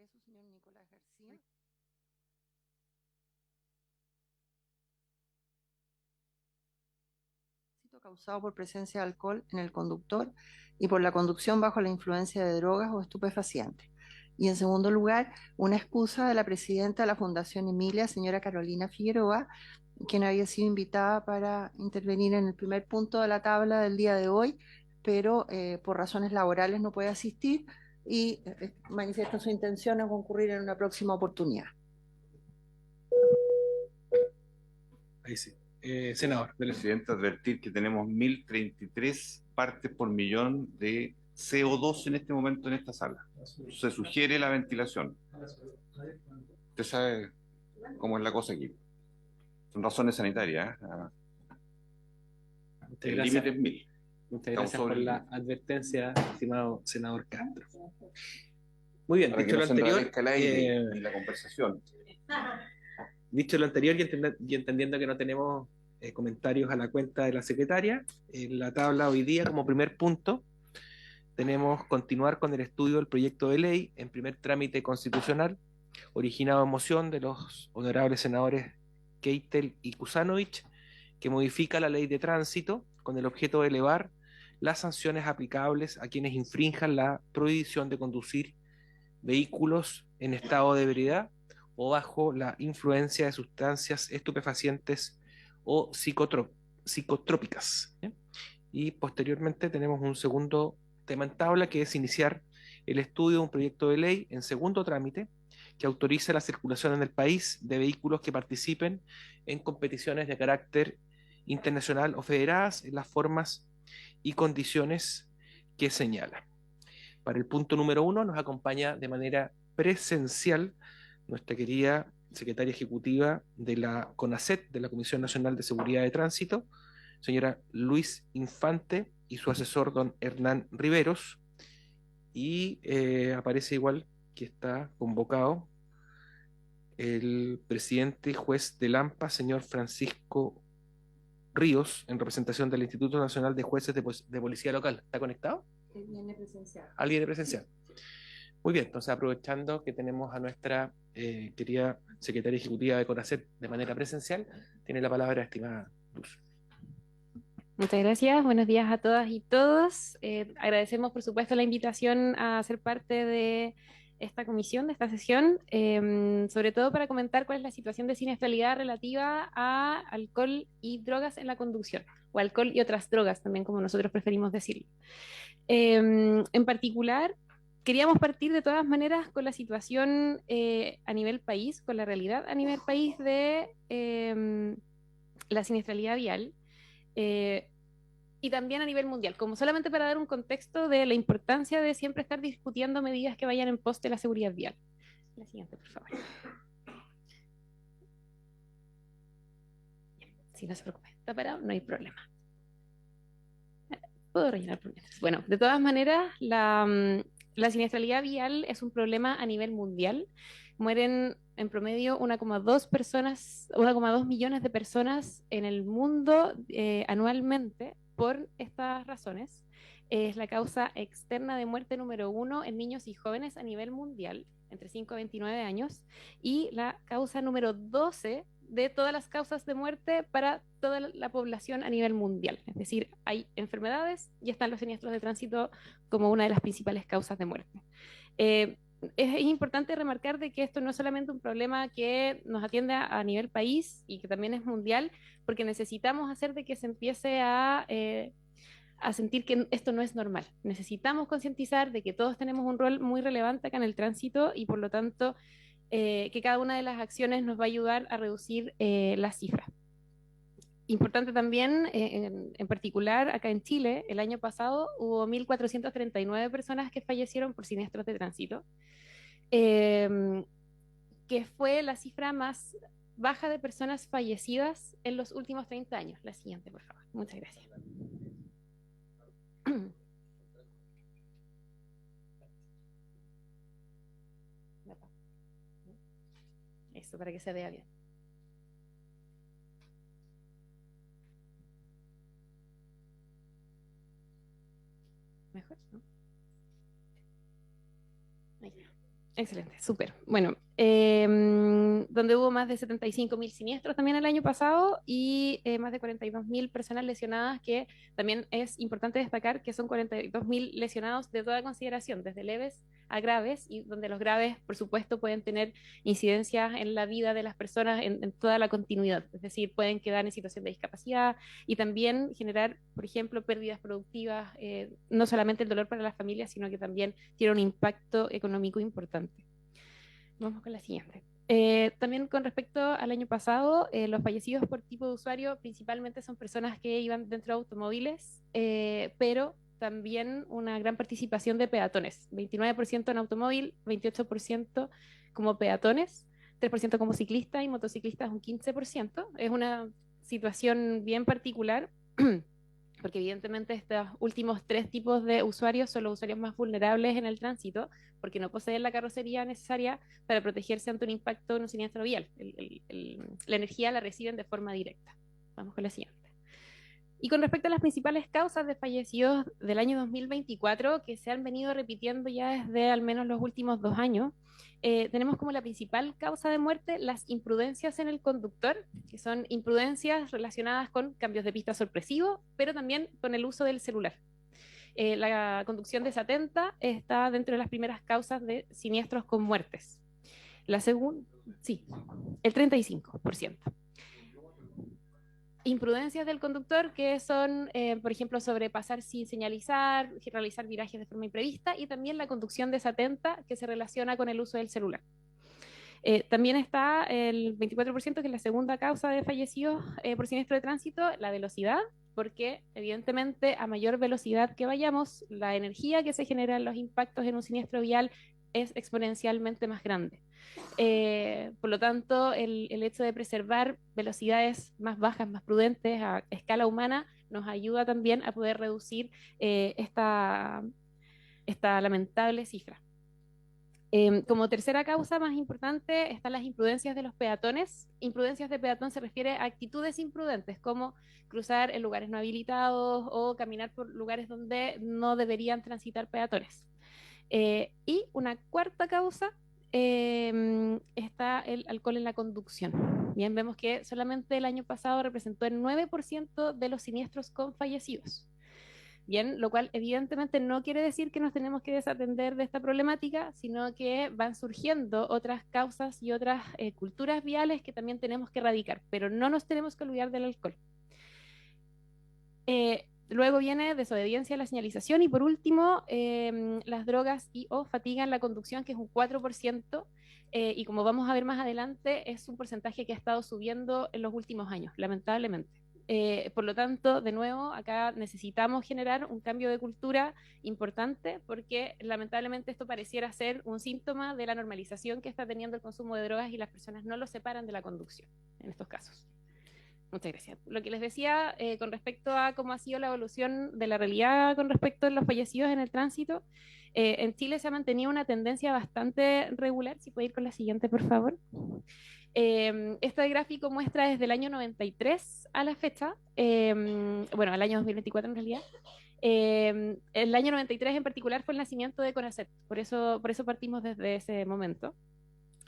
Congreso, señor Nicolás García. Causado por presencia de alcohol en el conductor y por la conducción bajo la influencia de drogas o estupefacientes. Y en segundo lugar, una excusa de la presidenta de la Fundación Emilia, señora Carolina Figueroa, quien había sido invitada para intervenir en el primer punto de la tabla del día de hoy, pero por razones laborales no puede asistir y manifiesta su intención de concurrir en una próxima oportunidad. Ahí sí. Senador. Presidente, advertir que tenemos 1033 partes por millón de CO2 en este momento en esta sala. Se sugiere la ventilación. Usted sabe cómo es la cosa aquí. Son razones sanitarias. El límite es 1000. Muchas gracias por la advertencia, estimado senador Castro. Muy bien, dicho lo anterior, ni la conversación. Dicho lo anterior y entendiendo que no tenemos comentarios a la cuenta de la secretaria, en la tabla hoy día como primer punto tenemos continuar con el estudio del proyecto de ley en primer trámite constitucional originado en moción de los honorables senadores Keitel y Kusanovich, que modifica la ley de tránsito con el objeto de elevar las sanciones aplicables a quienes infrinjan la prohibición de conducir vehículos en estado de ebriedad o bajo la influencia de sustancias estupefacientes o psicotrópicas. Y posteriormente tenemos un segundo tema en tabla, que es iniciar el estudio de un proyecto de ley en segundo trámite que autorice la circulación en el país de vehículos que participen en competiciones de carácter internacional o federadas en las formas y condiciones que señala. Para el punto número 1 nos acompaña de manera presencial nuestra querida secretaria ejecutiva de la CONACET, de la Comisión Nacional de Seguridad de Tránsito, señora Luis Infante, y su asesor, don Hernán Riveros, y aparece igual que está convocado el presidente juez de Lampa, señor Francisco Ríos, en representación del Instituto Nacional de Jueces de Policía Local. ¿Está conectado? Viene presencial. ¿Alguien de presencial? Muy bien, entonces aprovechando que tenemos a nuestra querida secretaria ejecutiva de CONACET de manera presencial, tiene la palabra, estimada Luz. Muchas gracias, buenos días a todas y todos. Agradecemos, por supuesto, la invitación a ser parte de esta comisión, de esta sesión, sobre todo para comentar cuál es la situación de siniestralidad relativa a alcohol y drogas en la conducción, o alcohol y otras drogas también, como nosotros preferimos decirlo. En particular, queríamos partir de todas maneras con la situación a nivel país, con la realidad a nivel país de la siniestralidad vial. Y también a nivel mundial, como solamente para dar un contexto de la importancia de siempre estar discutiendo medidas que vayan en pos de la seguridad vial. La siguiente, por favor. Si no se preocupe, está parado, no hay problema. Puedo rellenar por mientras. Bueno, de todas maneras, la siniestralidad vial es un problema a nivel mundial. Mueren en promedio 1,2 millones de personas en el mundo anualmente por estas razones. Es la causa externa de muerte número 1 en niños y jóvenes a nivel mundial, entre 5 a 29 años, y la causa número 12 de todas las causas de muerte para toda la población a nivel mundial. Es decir, hay enfermedades y están los siniestros de tránsito como una de las principales causas de muerte. Es importante remarcar de que esto no es solamente un problema que nos atiende a nivel país y que también es mundial, porque necesitamos hacer de que se empiece a sentir que esto no es normal. Necesitamos concientizar de que todos tenemos un rol muy relevante acá en el tránsito y por lo tanto que cada una de las acciones nos va a ayudar a reducir las cifras. Importante también, en particular acá en Chile, el año pasado hubo 1.439 personas que fallecieron por siniestros de tránsito, que fue la cifra más baja de personas fallecidas en los últimos 30 años. La siguiente, por favor. Muchas gracias. Eso, para que se vea bien. Mejor, ¿no? Ahí. Excelente, súper. Bueno, donde hubo más de 75.000 siniestros también el año pasado y más de 42.000 personas lesionadas, que también es importante destacar que son 42.000 lesionados de toda consideración, desde leves a graves, y donde los graves, por supuesto, pueden tener incidencias en la vida de las personas en toda la continuidad, es decir, pueden quedar en situación de discapacidad y también generar, por ejemplo, pérdidas productivas, no solamente el dolor para las familias, sino que también tiene un impacto económico importante. Vamos con la siguiente. También con respecto al año pasado, los fallecidos por tipo de usuario principalmente son personas que iban dentro de automóviles, pero también una gran participación de peatones, 29% en automóvil, 28% como peatones, 3% como ciclistas y motociclistas un 15%. Es una situación bien particular porque evidentemente estos últimos 3 tipos de usuarios son los usuarios más vulnerables en el tránsito, porque no poseen la carrocería necesaria para protegerse ante un impacto en un siniestro vial. La energía la reciben de forma directa. Vamos con la siguiente. Y con respecto a las principales causas de fallecidos del año 2024, que se han venido repitiendo ya desde al menos los últimos 2 años, tenemos como la principal causa de muerte las imprudencias en el conductor, que son imprudencias relacionadas con cambios de pista sorpresivos, pero también con el uso del celular. La conducción desatenta está dentro de las primeras causas de siniestros con muertes. La segunda, sí, el 35%. Imprudencias del conductor, que son, por ejemplo, sobrepasar sin señalizar, realizar virajes de forma imprevista, y también la conducción desatenta, que se relaciona con el uso del celular. También está el 24%, que es la segunda causa de fallecidos por siniestro de tránsito, la velocidad, porque evidentemente a mayor velocidad que vayamos, la energía que se genera en los impactos en un siniestro vial es exponencialmente más grande. Por lo tanto, el hecho de preservar velocidades más bajas, más prudentes a escala humana, nos ayuda también a poder reducir esta lamentable cifra. Como tercera causa más importante están las imprudencias de los peatones. Imprudencias de peatón se refiere a actitudes imprudentes, como cruzar en lugares no habilitados o caminar por lugares donde no deberían transitar peatones. Y una cuarta causa está el alcohol en la conducción. Bien, vemos que solamente el año pasado representó el 9% de los siniestros con fallecidos. Bien, lo cual evidentemente no quiere decir que nos tenemos que desatender de esta problemática, sino que van surgiendo otras causas y otras culturas viales que también tenemos que erradicar, pero no nos tenemos que olvidar del alcohol. Luego viene desobediencia a la señalización y por último las drogas y o fatiga en la conducción, que es un 4%, y como vamos a ver más adelante es un porcentaje que ha estado subiendo en los últimos años, lamentablemente. Por lo tanto, de nuevo, acá necesitamos generar un cambio de cultura importante porque lamentablemente esto pareciera ser un síntoma de la normalización que está teniendo el consumo de drogas y las personas no lo separan de la conducción en estos casos. Muchas gracias. Lo que les decía con respecto a cómo ha sido la evolución de la realidad con respecto a los fallecidos en el tránsito, en Chile se ha mantenido una tendencia bastante regular. Si puede ir con la siguiente, por favor. Este gráfico muestra desde el año 93 a la fecha, bueno, al año 2024 en realidad. El año 93 en particular fue el nacimiento de CONACET, por eso partimos desde ese momento.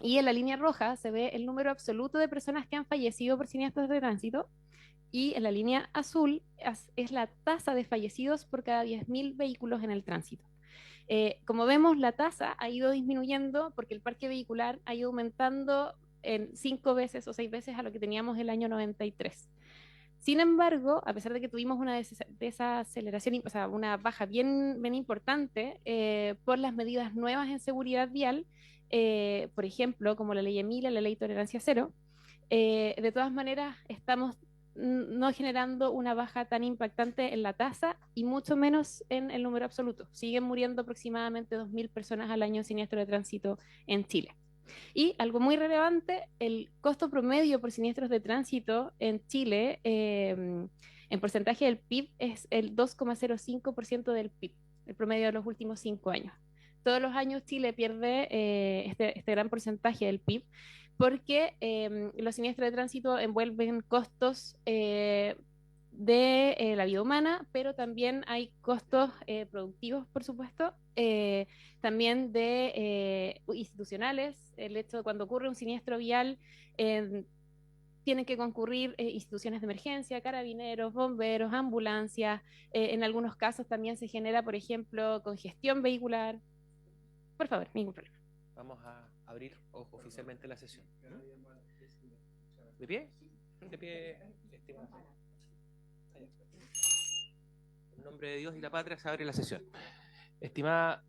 Y en la línea roja se ve el número absoluto de personas que han fallecido por siniestros de tránsito, y en la línea azul es la tasa de fallecidos por cada 10.000 vehículos en el tránsito. Como vemos, la tasa ha ido disminuyendo porque el parque vehicular ha ido aumentando en 5 veces o 6 veces a lo que teníamos el año 93. Sin embargo, a pesar de que tuvimos una desaceleración, o sea, una baja bien importante por las medidas nuevas en seguridad vial, por ejemplo, como la ley Emilia, la ley Tolerancia Cero, de todas maneras estamos no generando una baja tan impactante en la tasa y mucho menos en el número absoluto. Siguen muriendo aproximadamente 2.000 personas al año en siniestro de tránsito en Chile. Y algo muy relevante, el costo promedio por siniestros de tránsito en Chile, en porcentaje del PIB, es el 2,05% del PIB, el promedio de los últimos 5 años. Todos los años Chile pierde este gran porcentaje del PIB porque los siniestros de tránsito envuelven costos de la vida humana, pero también hay costos productivos, por supuesto, también de institucionales. El hecho de cuando ocurre un siniestro vial, tienen que concurrir instituciones de emergencia, carabineros, bomberos, ambulancias. En algunos casos también se genera, por ejemplo, congestión vehicular. Por favor, ningún problema. Vamos a abrir oficialmente la sesión. ¿De pie? De pie, estimado. En nombre de Dios y la patria se abre la sesión. Estimada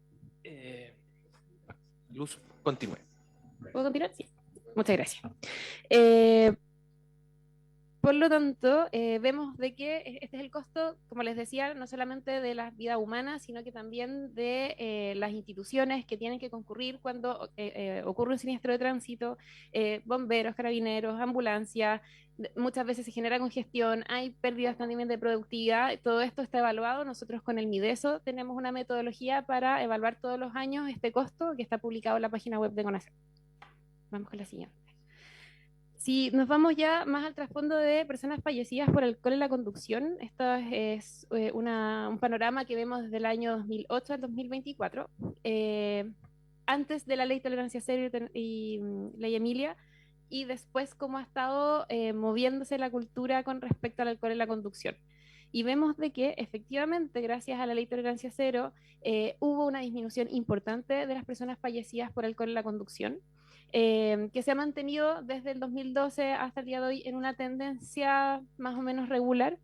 Luz, continúe. ¿Puedo continuar? Sí. Muchas gracias. Por lo tanto, vemos de que este es el costo, como les decía, no solamente de la vida humana, sino que también de las instituciones que tienen que concurrir cuando ocurre un siniestro de tránsito, bomberos, carabineros, ambulancias. Muchas veces se genera congestión, hay pérdidas también de productividad. Todo esto está evaluado. Nosotros con el Mideso tenemos una metodología para evaluar todos los años este costo que está publicado en la página web de CONACYT. Vamos con la siguiente. Si nos vamos ya más al trasfondo de personas fallecidas por alcohol en la conducción, esto es un panorama que vemos desde el año 2008 al 2024, antes de la ley Tolerancia Cero y ley Emilia, y después cómo ha estado moviéndose la cultura con respecto al alcohol en la conducción. Y vemos de que efectivamente, gracias a la ley Tolerancia Cero, hubo una disminución importante de las personas fallecidas por alcohol en la conducción. Que se ha mantenido desde el 2012 hasta el día de hoy en una tendencia más o menos regular.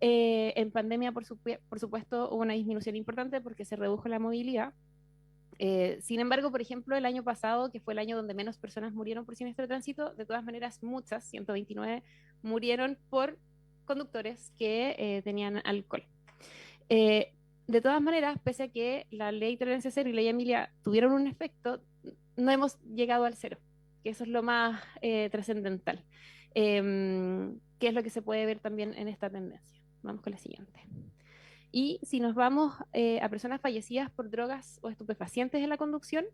En pandemia, por supuesto, hubo una disminución importante porque se redujo la movilidad. Sin embargo, por ejemplo, el año pasado, que fue el año donde menos personas murieron por siniestro de tránsito, de todas maneras, muchas, 129, murieron por conductores que tenían alcohol. De todas maneras, pese a que la ley Tolerancia Cero y ley Emilia tuvieron un efecto, no hemos llegado al cero, que eso es lo más trascendental, que es lo que se puede ver también en esta tendencia. Vamos con la siguiente. Y si nos vamos a personas fallecidas por drogas o estupefacientes en la conducción,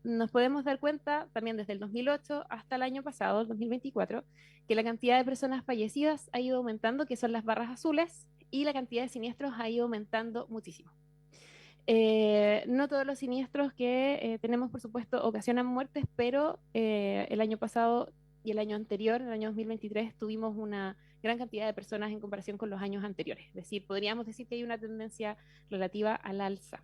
nos podemos dar cuenta también desde el 2008 hasta el año pasado, el 2024, que la cantidad de personas fallecidas ha ido aumentando, que son las barras azules, y la cantidad de siniestros ha ido aumentando muchísimo. No todos los siniestros que tenemos, por supuesto, ocasionan muertes, pero el año pasado y el año anterior, el año 2023, tuvimos una gran cantidad de personas en comparación con los años anteriores. Es decir, podríamos decir que hay una tendencia relativa al alza,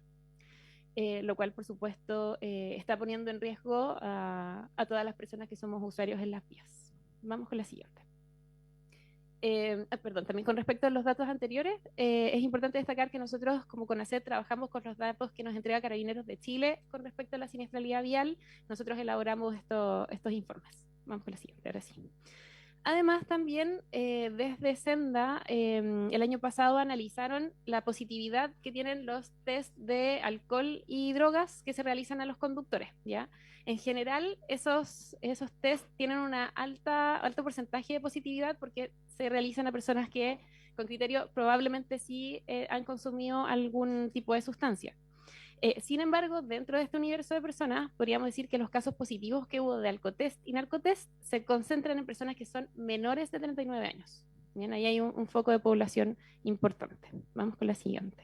lo cual, por supuesto, está poniendo en riesgo a todas las personas que somos usuarios en las vías. Vamos con la siguiente. Perdón, también con respecto a los datos anteriores, es importante destacar que nosotros como CONACYT trabajamos con los datos que nos entrega Carabineros de Chile con respecto a la siniestralidad vial. Nosotros elaboramos estos informes. Vamos con la siguiente, ahora sí. Además, también desde Senda, el año pasado analizaron la positividad que tienen los test de alcohol y drogas que se realizan a los conductores, ¿ya? En general, esos test tienen un alto porcentaje de positividad porque se realizan a personas que, con criterio, probablemente sí han consumido algún tipo de sustancia. Sin embargo, dentro de este universo de personas, podríamos decir que los casos positivos que hubo de alcotest y narcotest se concentran en personas que son menores de 39 años. Bien, ahí hay un foco de población importante. Vamos con la siguiente.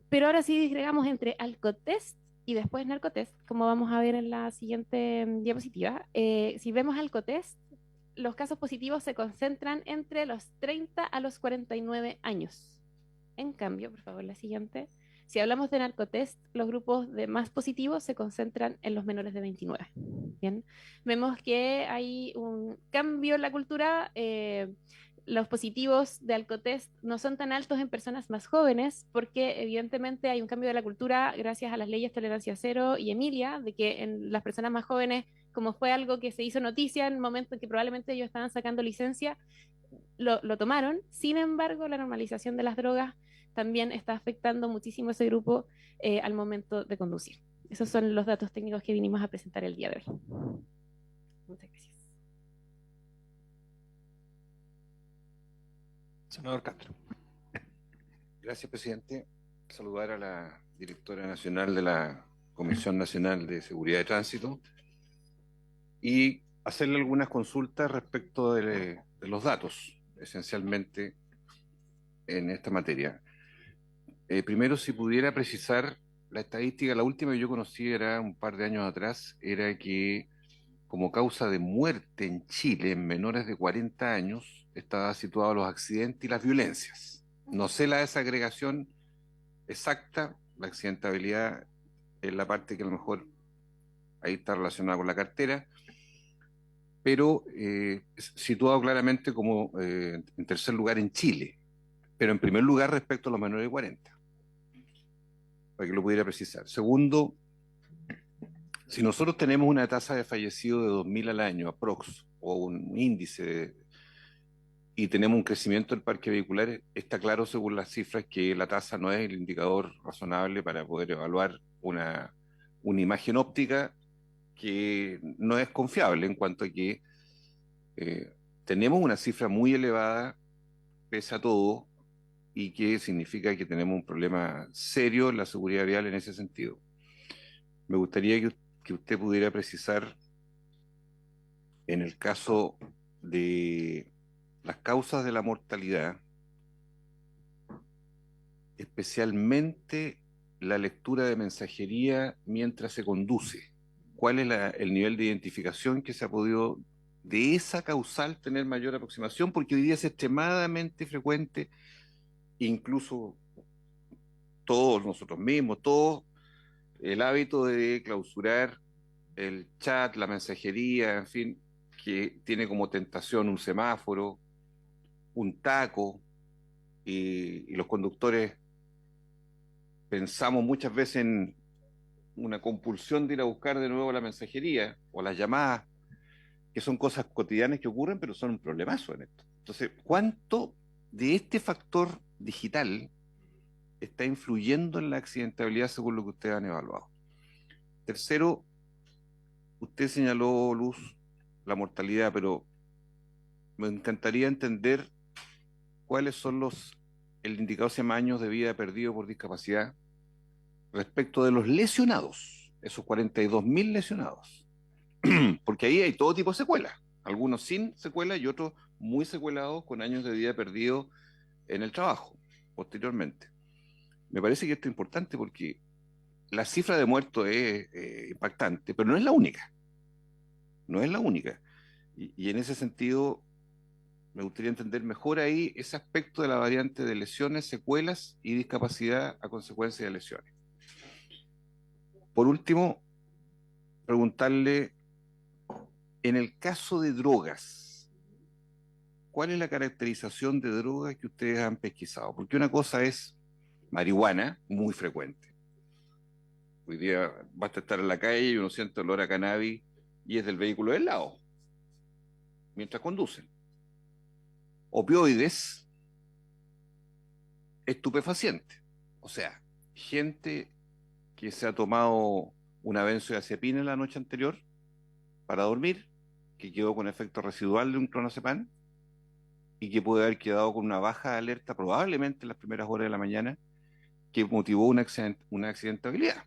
Pero ahora sí disgregamos entre alcotest y después narcotest, como vamos a ver en la siguiente diapositiva. Si vemos alcotest, los casos positivos se concentran entre los 30 a los 49 años. En cambio, por favor, la siguiente. Si hablamos de narcotest, los grupos de más positivos se concentran en los menores de 29. Bien, vemos que hay un cambio en la cultura. Los positivos de alcotest no son tan altos en personas más jóvenes porque evidentemente hay un cambio de la cultura gracias a las leyes Tolerancia Cero y Emilia, de que en las personas más jóvenes, como fue algo que se hizo noticia en el momento en que probablemente ellos estaban sacando licencia, lo tomaron. Sin embargo, la normalización de las drogas también está afectando muchísimo a ese grupo al momento de conducir. Esos son los datos técnicos que vinimos a presentar el día de hoy. Muchas gracias. Senador Castro. Gracias, presidente. Saludar a la directora nacional de la Comisión Nacional de Seguridad de Tránsito y hacerle algunas consultas respecto de los datos. esencialmente en esta materia. Primero, si pudiera precisar la estadística, la última que yo conocí era un par de años atrás, era que como causa de muerte en Chile en menores de 40 años estaba situado los accidentes y las violencias. No sé la desagregación exacta, la accidentabilidad es la parte que a lo mejor ahí está relacionada con la cartera, pero situado claramente como en tercer lugar en Chile, pero en primer lugar respecto a los menores de 40, para que lo pudiera precisar. Segundo, si nosotros tenemos una tasa de fallecidos de 2.000 al año, aprox, o un índice, y tenemos un crecimiento del parque vehicular, está claro según las cifras que la tasa no es el indicador razonable para poder evaluar una imagen óptica que no es confiable en cuanto a que tenemos una cifra muy elevada pese a todo y que significa que tenemos un problema serio en la seguridad vial en ese sentido. Me gustaría que usted pudiera precisar en el caso de las causas de la mortalidad, especialmente la lectura de mensajería mientras se conduce. ¿Cuál es el nivel de identificación que se ha podido de esa causal tener mayor aproximación? Porque hoy día es extremadamente frecuente, incluso todos nosotros mismos, todos, el hábito de clausurar el chat, la mensajería, en fin, que tiene como tentación un semáforo, un taco, y los conductores pensamos muchas veces en una compulsión de ir a buscar de nuevo la mensajería o las llamadas, que son cosas cotidianas que ocurren, pero son un problemazo en esto. Entonces, ¿cuánto de este factor digital está influyendo en la accidentabilidad según lo que ustedes han evaluado? Tercero, usted señaló, Luz, la mortalidad, pero me encantaría entender cuáles son el indicador se llama años de vida perdido por discapacidad respecto de los lesionados, esos 42.000 lesionados. Porque ahí hay todo tipo de secuelas, algunos sin secuelas y otros muy secuelados con años de vida perdidos en el trabajo posteriormente. Me parece que esto es importante porque la cifra de muertos es impactante, pero no es la única. No es la única. Y en ese sentido, me gustaría entender mejor ahí ese aspecto de la variante de lesiones, secuelas y discapacidad a consecuencia de lesiones. Por último, preguntarle, en el caso de drogas, ¿cuál es la caracterización de drogas que ustedes han pesquisado? Porque una cosa es marihuana, muy frecuente. Hoy día basta estar en la calle y uno siente olor a cannabis y es del vehículo del lado, mientras conducen. Opioides, estupefacientes. O sea, gente que se ha tomado una benzodiazepina la noche anterior para dormir, que quedó con efecto residual de un clonazepam y que puede haber quedado con una baja alerta probablemente en las primeras horas de la mañana que motivó una accidentabilidad.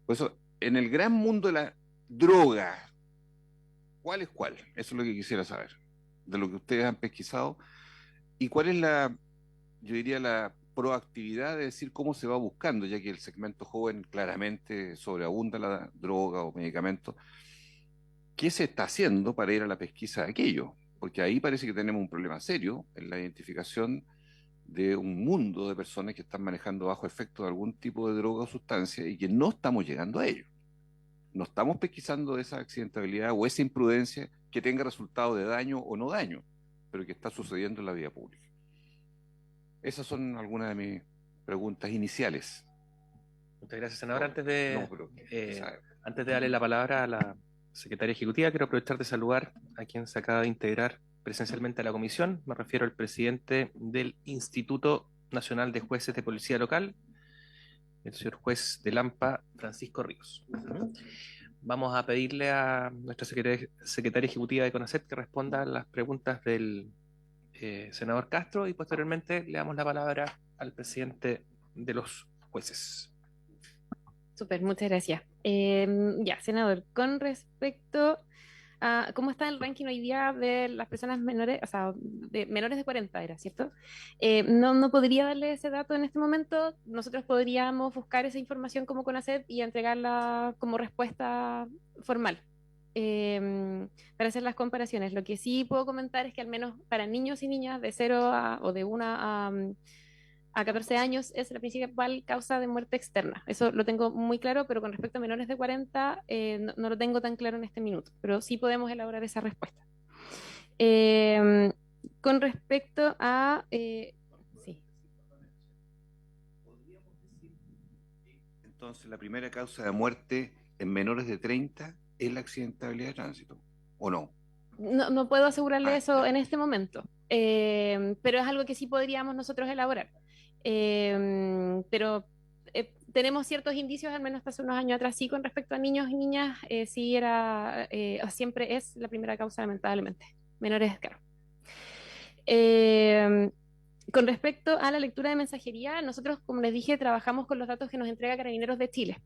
Por eso, en el gran mundo de la droga, ¿cuál es cuál? Eso es lo que quisiera saber, de lo que ustedes han pesquisado, y cuál es yo diría, la proactividad de decir cómo se va buscando, ya que el segmento joven claramente sobreabunda la droga o medicamentos. ¿Qué se está haciendo para ir a la pesquisa de aquello? Porque ahí parece que tenemos un problema serio en la identificación de un mundo de personas que están manejando bajo efecto de algún tipo de droga o sustancia y que no estamos llegando a ello. No estamos pesquisando esa accidentabilidad o esa imprudencia que tenga resultado de daño o no daño, pero que está sucediendo en la vía pública. Esas son algunas de mis preguntas iniciales. Muchas gracias, senador. No, Antes de, pero, antes de darle la palabra a la secretaria ejecutiva, quiero aprovechar de saludar a quien se acaba de integrar presencialmente a la comisión. Me refiero al presidente del Instituto Nacional de Jueces de Policía Local, el señor juez de Lampa, Francisco Ríos. Vamos a pedirle a nuestra secretaria ejecutiva de CONACET que responda a las preguntas del senador Castro y posteriormente le damos la palabra al presidente de los jueces. Súper, muchas gracias. Ya, senador, con respecto cómo está el ranking hoy día de las personas menores, o sea, de menores de 40 era, ¿cierto? No podría darle ese dato en este momento. Nosotros podríamos buscar esa información como CONACET y entregarla como respuesta formal. Para hacer las comparaciones. Lo que sí puedo comentar es que al menos para niños y niñas de 0 o de 1 a 14 años es la principal causa de muerte externa. Eso lo tengo muy claro, pero con respecto a menores de 40 no lo tengo tan claro en este minuto, pero sí podemos elaborar esa respuesta. Con respecto a... sí. Entonces, la primera causa de muerte en menores de 30 es la accidentabilidad de tránsito, ¿o no? No puedo asegurarle eso Ya. en este momento, pero es algo que sí podríamos nosotros elaborar. Pero tenemos ciertos indicios, al menos hasta hace unos años atrás, sí, con respecto a niños y niñas, sí era, o siempre es la primera causa, lamentablemente. Menores, claro. Con respecto a la lectura de mensajería, nosotros, como les dije, trabajamos con los datos que nos entrega Carabineros de Chile.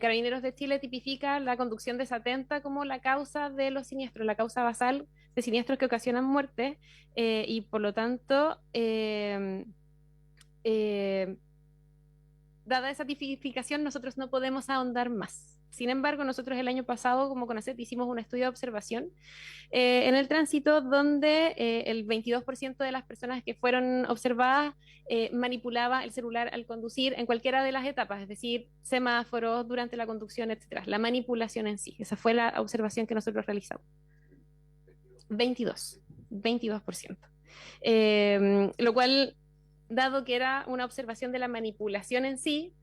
Carabineros de Chile tipifica la conducción desatenta como la causa de los siniestros, la causa basal de siniestros que ocasionan muerte, y por lo tanto, dada esa tipificación, nosotros no podemos ahondar más. Sin embargo, nosotros el año pasado, como CONACET, hicimos un estudio de observación en el tránsito donde el 22% de las personas que fueron observadas manipulaba el celular al conducir en cualquiera de las etapas, es decir, semáforos, durante la conducción, etc. La manipulación en sí, esa fue la observación que nosotros realizamos. 22%. Lo cual, dado que era una observación de la manipulación en sí,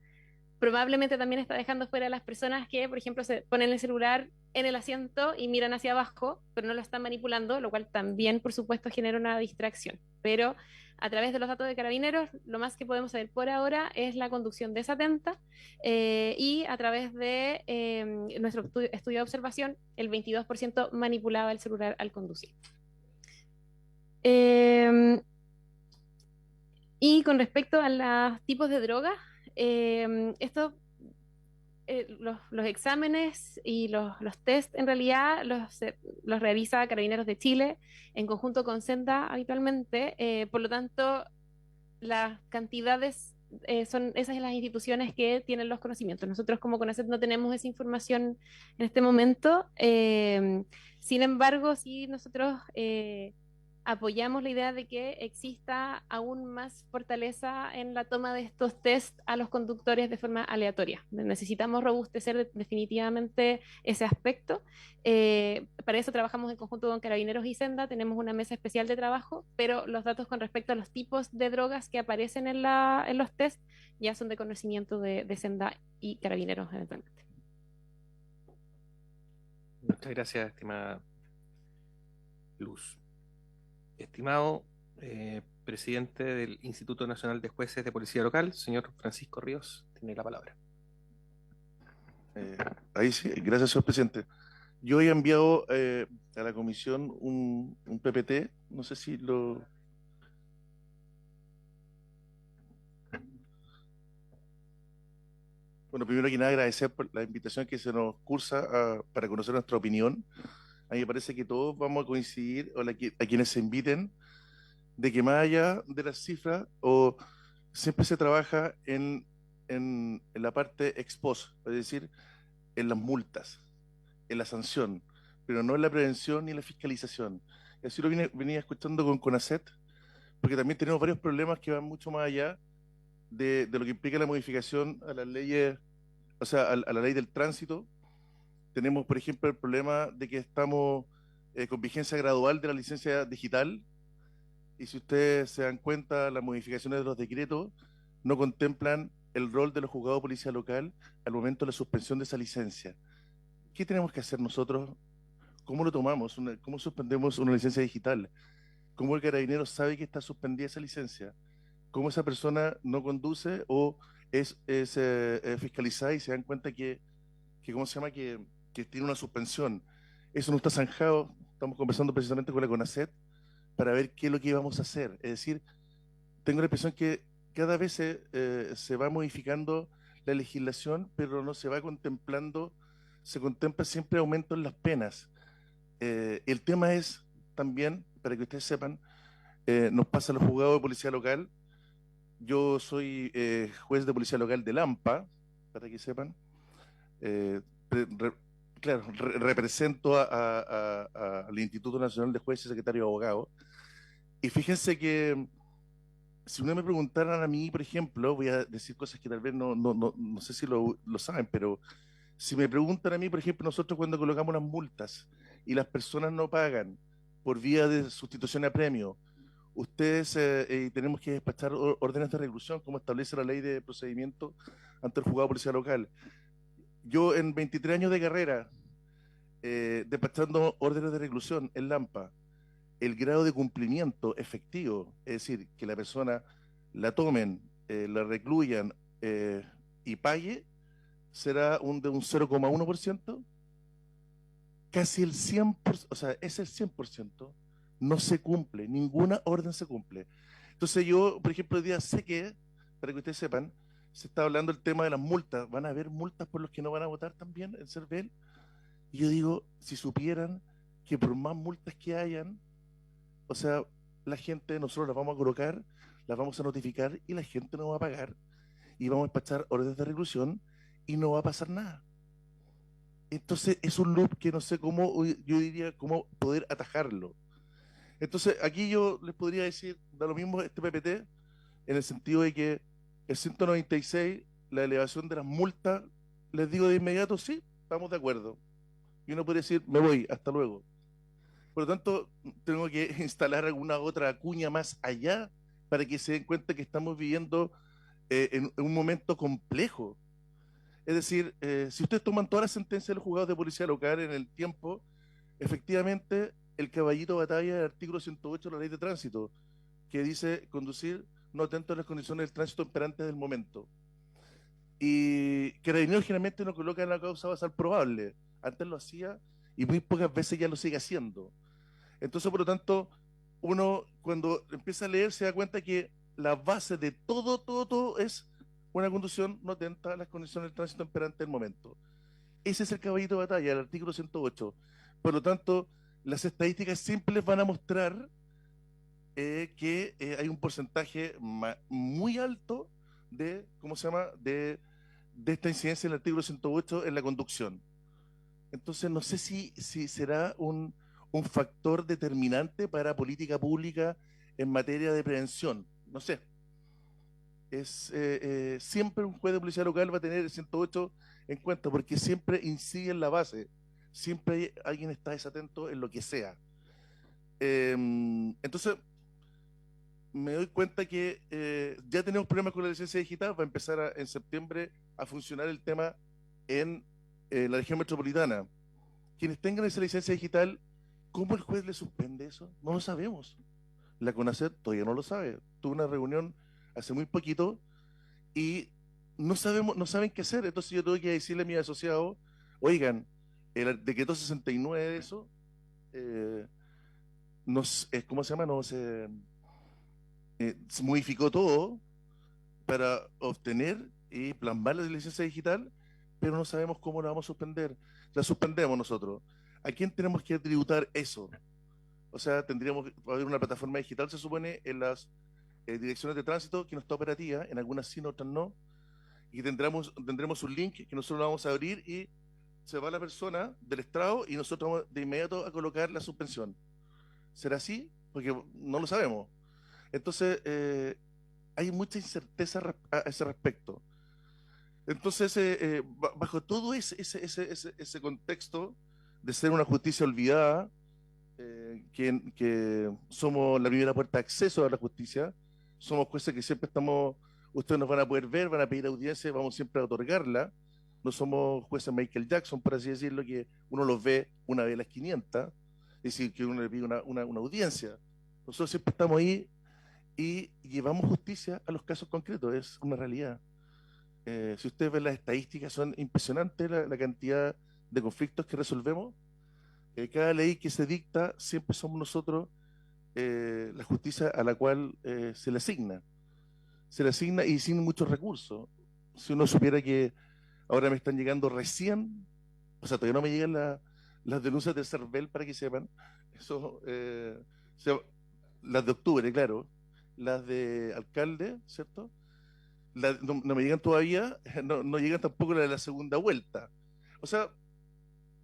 probablemente también está dejando fuera a las personas que, por ejemplo, se ponen el celular en el asiento y miran hacia abajo, pero no lo están manipulando, lo cual también, por supuesto, genera una distracción. Pero a través de los datos de Carabineros, lo más que podemos saber por ahora es la conducción desatenta, y a través de nuestro estudio de observación, el 22% manipulaba el celular al conducir. Y con respecto a los tipos de drogas, esto los exámenes y los test en realidad los realiza Carabineros de Chile en conjunto con Senda habitualmente, por lo tanto las cantidades son esas las instituciones que tienen los conocimientos. Nosotros como CONACET no tenemos esa información en este momento, sin embargo sí nosotros apoyamos la idea de que exista aún más fortaleza en la toma de estos test a los conductores de forma aleatoria. Necesitamos robustecer definitivamente ese aspecto. Para eso trabajamos en conjunto con Carabineros y Senda, tenemos una mesa especial de trabajo, pero los datos con respecto a los tipos de drogas que aparecen en los test ya son de conocimiento de Senda y Carabineros eventualmente. Muchas gracias, estimada Luz. Estimado presidente del Instituto Nacional de Jueces de Policía Local, señor Francisco Ríos, tiene la palabra. Ahí sí, gracias, señor presidente. Yo he enviado a la comisión un PPT, no sé si lo... Bueno, primero que nada agradecer por la invitación que se nos cursa para conocer nuestra opinión. A mí me parece que todos vamos a coincidir, o a quienes se inviten, de que más allá de las cifras, siempre se trabaja en la parte ex post, es decir, en las multas, en la sanción, pero no en la prevención ni en la fiscalización. Y así lo venía escuchando con CONACET, porque también tenemos varios problemas que van mucho más allá de lo que implica la modificación a las leyes, o sea, a la ley del tránsito. Tenemos, por ejemplo, el problema de que estamos con vigencia gradual de la licencia digital, y si ustedes se dan cuenta, las modificaciones de los decretos no contemplan el rol de los juzgados de policía local al momento de la suspensión de esa licencia. ¿Qué tenemos que hacer nosotros? ¿Cómo lo tomamos? ¿Cómo suspendemos una licencia digital? ¿Cómo el carabinero sabe que está suspendida esa licencia? ¿Cómo esa persona no conduce o es fiscalizada y se dan cuenta ¿cómo se llama? Que tiene una suspensión? Eso no está zanjado. Estamos conversando precisamente con la CONACET para ver qué es lo que íbamos a hacer. Es decir, tengo la impresión que cada vez se va modificando la legislación, pero no se va contemplando, se contempla siempre aumento en las penas. El tema es también, para que ustedes sepan, nos pasa a los juzgados de policía local. Yo soy juez de policía local de Lampa, para que sepan. Eh, claro, represento al Instituto Nacional de Jueces y Secretario de Abogados. Y fíjense que si uno me preguntaran a mí, por ejemplo, voy a decir cosas que tal vez no sé si lo saben, pero si me preguntan a mí, por ejemplo, nosotros cuando colocamos las multas y las personas no pagan por vía de sustitución a premio, ustedes tenemos que despachar órdenes de reclusión, como establece la ley de procedimiento ante el juzgado de policía local. Yo en 23 años de carrera, despachando órdenes de reclusión en Lampa, el grado de cumplimiento efectivo, es decir, que la persona la tomen, la recluyan y pague, será de un 0,1%, casi el 100%, o sea, es el 100%, no se cumple, ninguna orden se cumple. Entonces yo, por ejemplo, hoy día sé que, para que ustedes sepan, se está hablando el tema de las multas, van a haber multas por los que no van a votar también en CERVEL, y yo digo, si supieran que por más multas que hayan, o sea, la gente, nosotros las vamos a colocar, las vamos a notificar y la gente no va a pagar y vamos a despachar órdenes de reclusión y no va a pasar nada. Entonces es un loop que no sé cómo, yo diría, cómo poder atajarlo. Entonces aquí yo les podría decir, da lo mismo este PPT, en el sentido de que el 196, la elevación de las multas, les digo de inmediato, sí, estamos de acuerdo. Y uno podría decir, me voy, hasta luego. Por lo tanto, tengo que instalar alguna otra cuña más allá para que se den cuenta que estamos viviendo en un momento complejo. Es decir, si ustedes toman todas las sentencias de los juzgados de policía local en el tiempo, efectivamente, el caballito de batalla del artículo 108 de la ley de tránsito, que dice conducir no atento a las condiciones del tránsito imperantes del momento. Y Carabineros generalmente no coloca en la causa basal probable. Antes lo hacía y muy pocas veces ya lo sigue haciendo. Entonces, por lo tanto, uno cuando empieza a leer se da cuenta que la base de todo es una conducción no atenta a las condiciones del tránsito imperante del momento. Ese es el caballito de batalla, el artículo 108. Por lo tanto, las estadísticas simples van a mostrar que hay un porcentaje muy alto de, ¿cómo se llama?, de esta incidencia del artículo 108 en la conducción. Entonces, no sé si será un factor determinante para política pública en materia de prevención. No sé. Siempre un juez de policía local va a tener el 108 en cuenta, porque siempre incide en la base. Siempre alguien está desatento en lo que sea. Entonces, me doy cuenta que ya tenemos problemas con la licencia digital. Va a empezar en septiembre a funcionar el tema en la región metropolitana. Quienes tengan esa licencia digital, ¿cómo el juez le suspende eso? No lo sabemos. La CONACET todavía no lo sabe. Tuve una reunión hace muy poquito y no saben qué hacer. Entonces yo tuve que decirle a mi asociado, oigan, el decreto 69 de eso, ¿cómo se llama? Se modificó todo para obtener y plasmar la licencia digital, pero no sabemos cómo la vamos a suspender. La suspendemos nosotros. ¿A quién tenemos que tributar eso? O sea, tendríamos que haber una plataforma digital, se supone, en las direcciones de tránsito que no está operativa, en algunas sí, en otras no, y tendremos un link que nosotros lo vamos a abrir y se va la persona del estrado y nosotros vamos de inmediato a colocar la suspensión. ¿Será así? Porque no lo sabemos. Entonces, hay mucha incerteza a ese respecto. Entonces, bajo todo ese contexto de ser una justicia olvidada, que somos la primera puerta de acceso a la justicia, somos jueces que siempre estamos, ustedes nos van a poder ver, van a pedir audiencia, vamos siempre a otorgarla. No somos jueces Michael Jackson, por así decirlo, que uno los ve una vez a las 500, es decir, que uno le pide una audiencia. Nosotros siempre estamos ahí y llevamos justicia a los casos concretos, es una realidad. Si ustedes ven las estadísticas, son impresionantes la cantidad de conflictos que resolvemos. Cada ley que se dicta, siempre somos nosotros la justicia a la cual se le asigna. Se le asigna y sin muchos recursos. Si uno supiera que ahora me están llegando recién, o sea, todavía no me llegan las denuncias de CERVEL, para que sepan, eso, se- las de octubre, claro, las de alcalde, ¿cierto? No me llegan todavía, no llegan tampoco las de la segunda vuelta. O sea,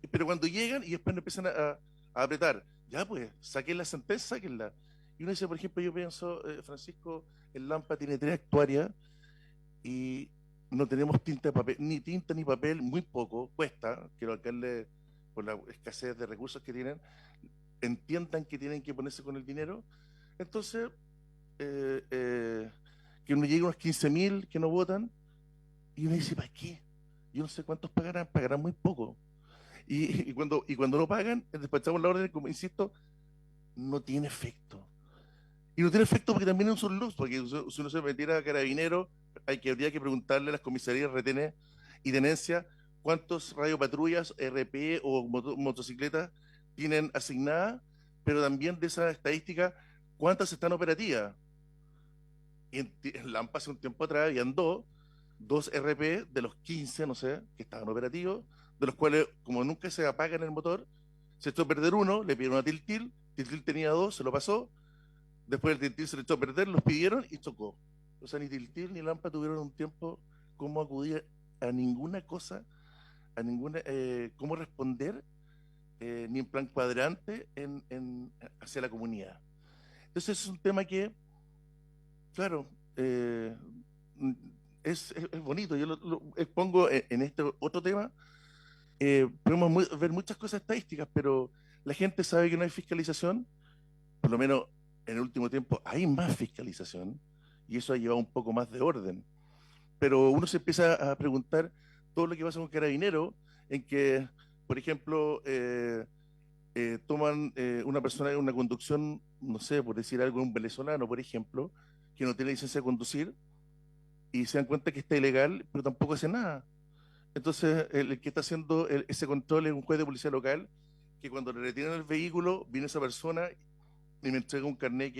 pero cuando llegan y después empiezan a apretar, ya pues, saquen la sentencia, sáquenla. Y uno dice, por ejemplo, yo pienso, Francisco, el Lampa tiene 3 actuarias y no tenemos tinta de papel, ni tinta ni papel, muy poco, cuesta que los alcaldes, por la escasez de recursos que tienen, entiendan que tienen que ponerse con el dinero. Entonces, que uno llegue a unos 15.000 que no votan, y uno dice, ¿para qué? Yo no sé cuántos pagarán muy poco. Y cuando no pagan, despachamos la orden, como insisto, no tiene efecto. Y no tiene efecto porque también es un luz, porque si uno se metiera a carabinero, habría que preguntarle a las comisarías retenes y tenencia cuántos radiopatrullas, RP o motocicletas tienen asignadas, pero también de esa estadística, cuántas están operativas. Y en Lampa hace un tiempo atrás habían dos RP de los 15, no sé, que estaban operativos, de los cuales, como nunca se apaga en el motor, se echó a perder uno, le pidieron a Tiltil tenía 2, se lo pasó, después el Tiltil se le echó a perder, los pidieron y chocó. O sea, ni Tiltil ni Lampa tuvieron un tiempo cómo acudir a ninguna cosa, a ninguna, cómo responder, ni en plan cuadrante hacia la comunidad. Entonces es un tema que, claro, es bonito. Yo lo expongo en este otro tema. Podemos ver muchas cosas estadísticas, pero la gente sabe que no hay fiscalización. Por lo menos en el último tiempo hay más fiscalización y eso ha llevado un poco más de orden. Pero uno se empieza a preguntar todo lo que pasa con Carabineros, en que, por ejemplo, toman una persona en una conducción, no sé, por decir algo, un venezolano, por ejemplo, que no tiene licencia de conducir y se dan cuenta que está ilegal, pero tampoco hace nada. Entonces, el que está haciendo ese control es un juez de policía local, que cuando le retiran el vehículo, viene esa persona y me entrega un carnet,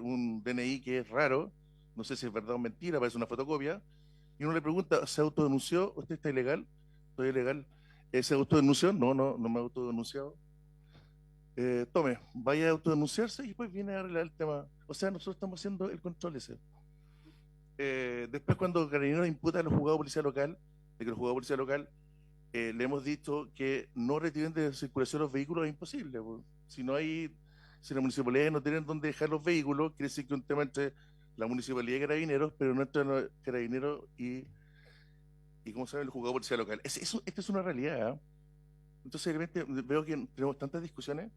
un DNI que es raro, no sé si es verdad o mentira, parece una fotocopia, y uno le pregunta, ¿se autodenunció? ¿Usted está ilegal? Estoy ilegal. ¿Se autodenunció? No, no me he autodenunciado. Tome, vaya a autodenunciarse y después viene a arreglar el tema. O sea, nosotros estamos haciendo el control ese. Después, cuando Carabineros imputa a los juzgados de policía local, de que los juzgados de policía local le hemos dicho que no retiren de circulación los vehículos, es imposible. Si no hay, si las municipalidades no tienen dónde dejar los vehículos, quiere decir que es un tema entre la municipalidad y Carabineros, pero no entre los Carabineros y como saben, el juzgado de policía local. Esta es una realidad. ¿Eh? Entonces, de repente veo que tenemos tantas discusiones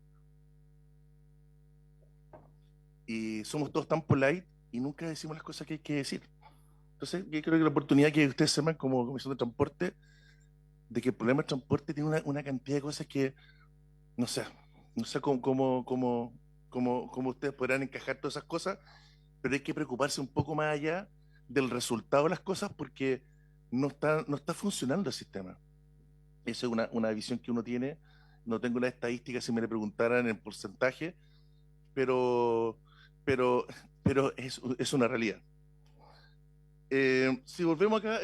y somos todos tan polite y nunca decimos las cosas que hay que decir. Entonces, yo creo que la oportunidad que ustedes sepan como Comisión de Transporte, de que el problema del transporte tiene una cantidad de cosas que no sé, no sé cómo ustedes podrán encajar todas esas cosas, pero hay que preocuparse un poco más allá del resultado de las cosas porque no está funcionando el sistema. Esa es una visión que uno tiene. No tengo la estadística si me le preguntaran en porcentaje, pero, pero, pero es una realidad. Si volvemos acá,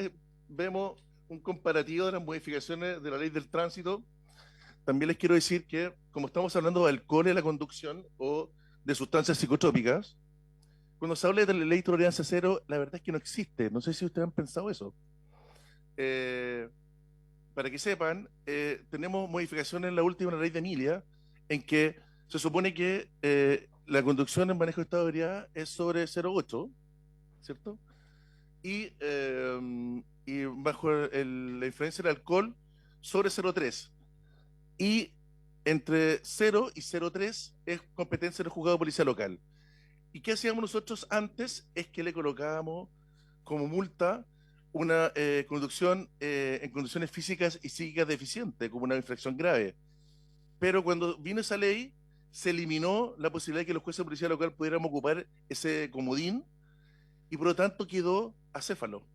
vemos un comparativo de las modificaciones de la ley del tránsito. También les quiero decir que, como estamos hablando de alcohol en la conducción o de sustancias psicotrópicas, cuando se habla de la ley de tolerancia cero, la verdad es que no existe. No sé si ustedes han pensado eso. Para que sepan, tenemos modificaciones en la última ley de Emilia, en que se supone que la conducción en manejo de estado de ebriedad es sobre 0,8, ¿cierto? Y bajo la influencia del alcohol sobre 0,3. Y entre 0 y 0,3 es competencia del juzgado de policía local. ¿Y qué hacíamos nosotros antes? Es que le colocábamos como multa una conducción en condiciones físicas y psíquicas deficientes, como una infracción grave. Pero cuando vino esa ley, se eliminó la posibilidad de que los jueces de policía local pudiéramos ocupar ese comodín y por lo tanto quedó acéfalo.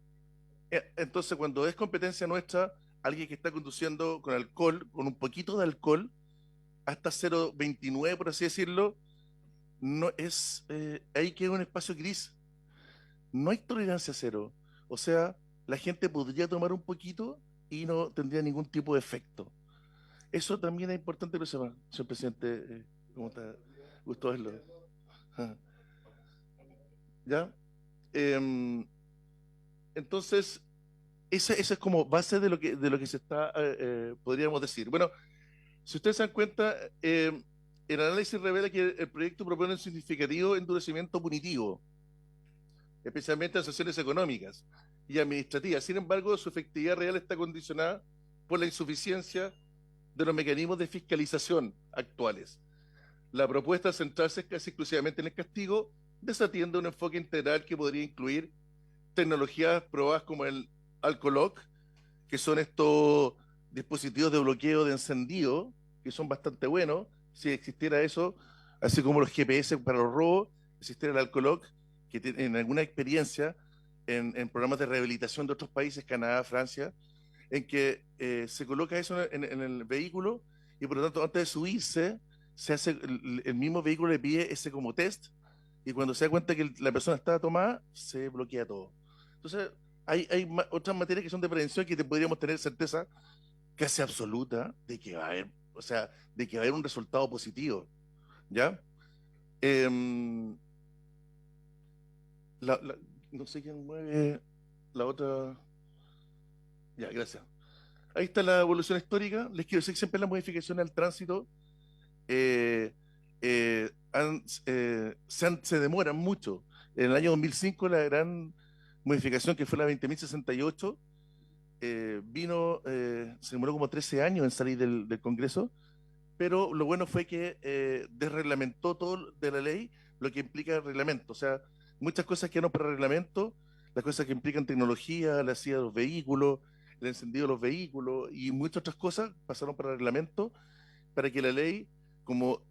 Entonces, cuando es competencia nuestra, alguien que está conduciendo con alcohol, con un poquito de alcohol, hasta 0,29, por así decirlo, no es, ahí queda un espacio gris. No hay tolerancia cero. O sea, la gente podría tomar un poquito y no tendría ningún tipo de efecto. Eso también es importante que lo sepa, señor presidente. ¿Cómo está? Gusto verlo. ¿Ya? Entonces, esa es como base de lo que se está, podríamos decir. Bueno, si ustedes se dan cuenta, el análisis revela que el proyecto propone un significativo endurecimiento punitivo, especialmente en sanciones económicas y administrativas. Sin embargo, su efectividad real está condicionada por la insuficiencia de los mecanismos de fiscalización actuales. La propuesta de centrarse casi exclusivamente en el castigo desatiende un enfoque integral que podría incluir tecnologías probadas como el Alcoloc, que son estos dispositivos de bloqueo de encendido, que son bastante buenos. Si existiera eso, así como los GPS para los robos, existiera el Alcoloc, que tienen alguna experiencia en programas de rehabilitación de otros países, Canadá, Francia, en que se coloca eso en el vehículo y por lo tanto antes de subirse, se hace el mismo vehículo le pide ese como test y cuando se da cuenta que la persona está tomada, se bloquea todo. Entonces, hay otras materias que son de prevención que te podríamos tener certeza casi absoluta de que va a haber, o sea, de que va a haber un resultado positivo, ¿ya? No sé quién mueve la otra. Ya, gracias. Ahí está la evolución histórica. Les quiero decir que siempre las modificaciones al tránsito se demoran mucho. En el año 2005 la gran modificación que fue la 20.068 se demoró como 13 años en salir del Congreso, pero lo bueno fue que desreglamentó todo de la ley lo que implica el reglamento. O sea, muchas cosas quedaron para reglamento, las cosas que implican tecnología, la silla de los vehículos, el encendido de los vehículos y muchas otras cosas pasaron para reglamento para que la ley, como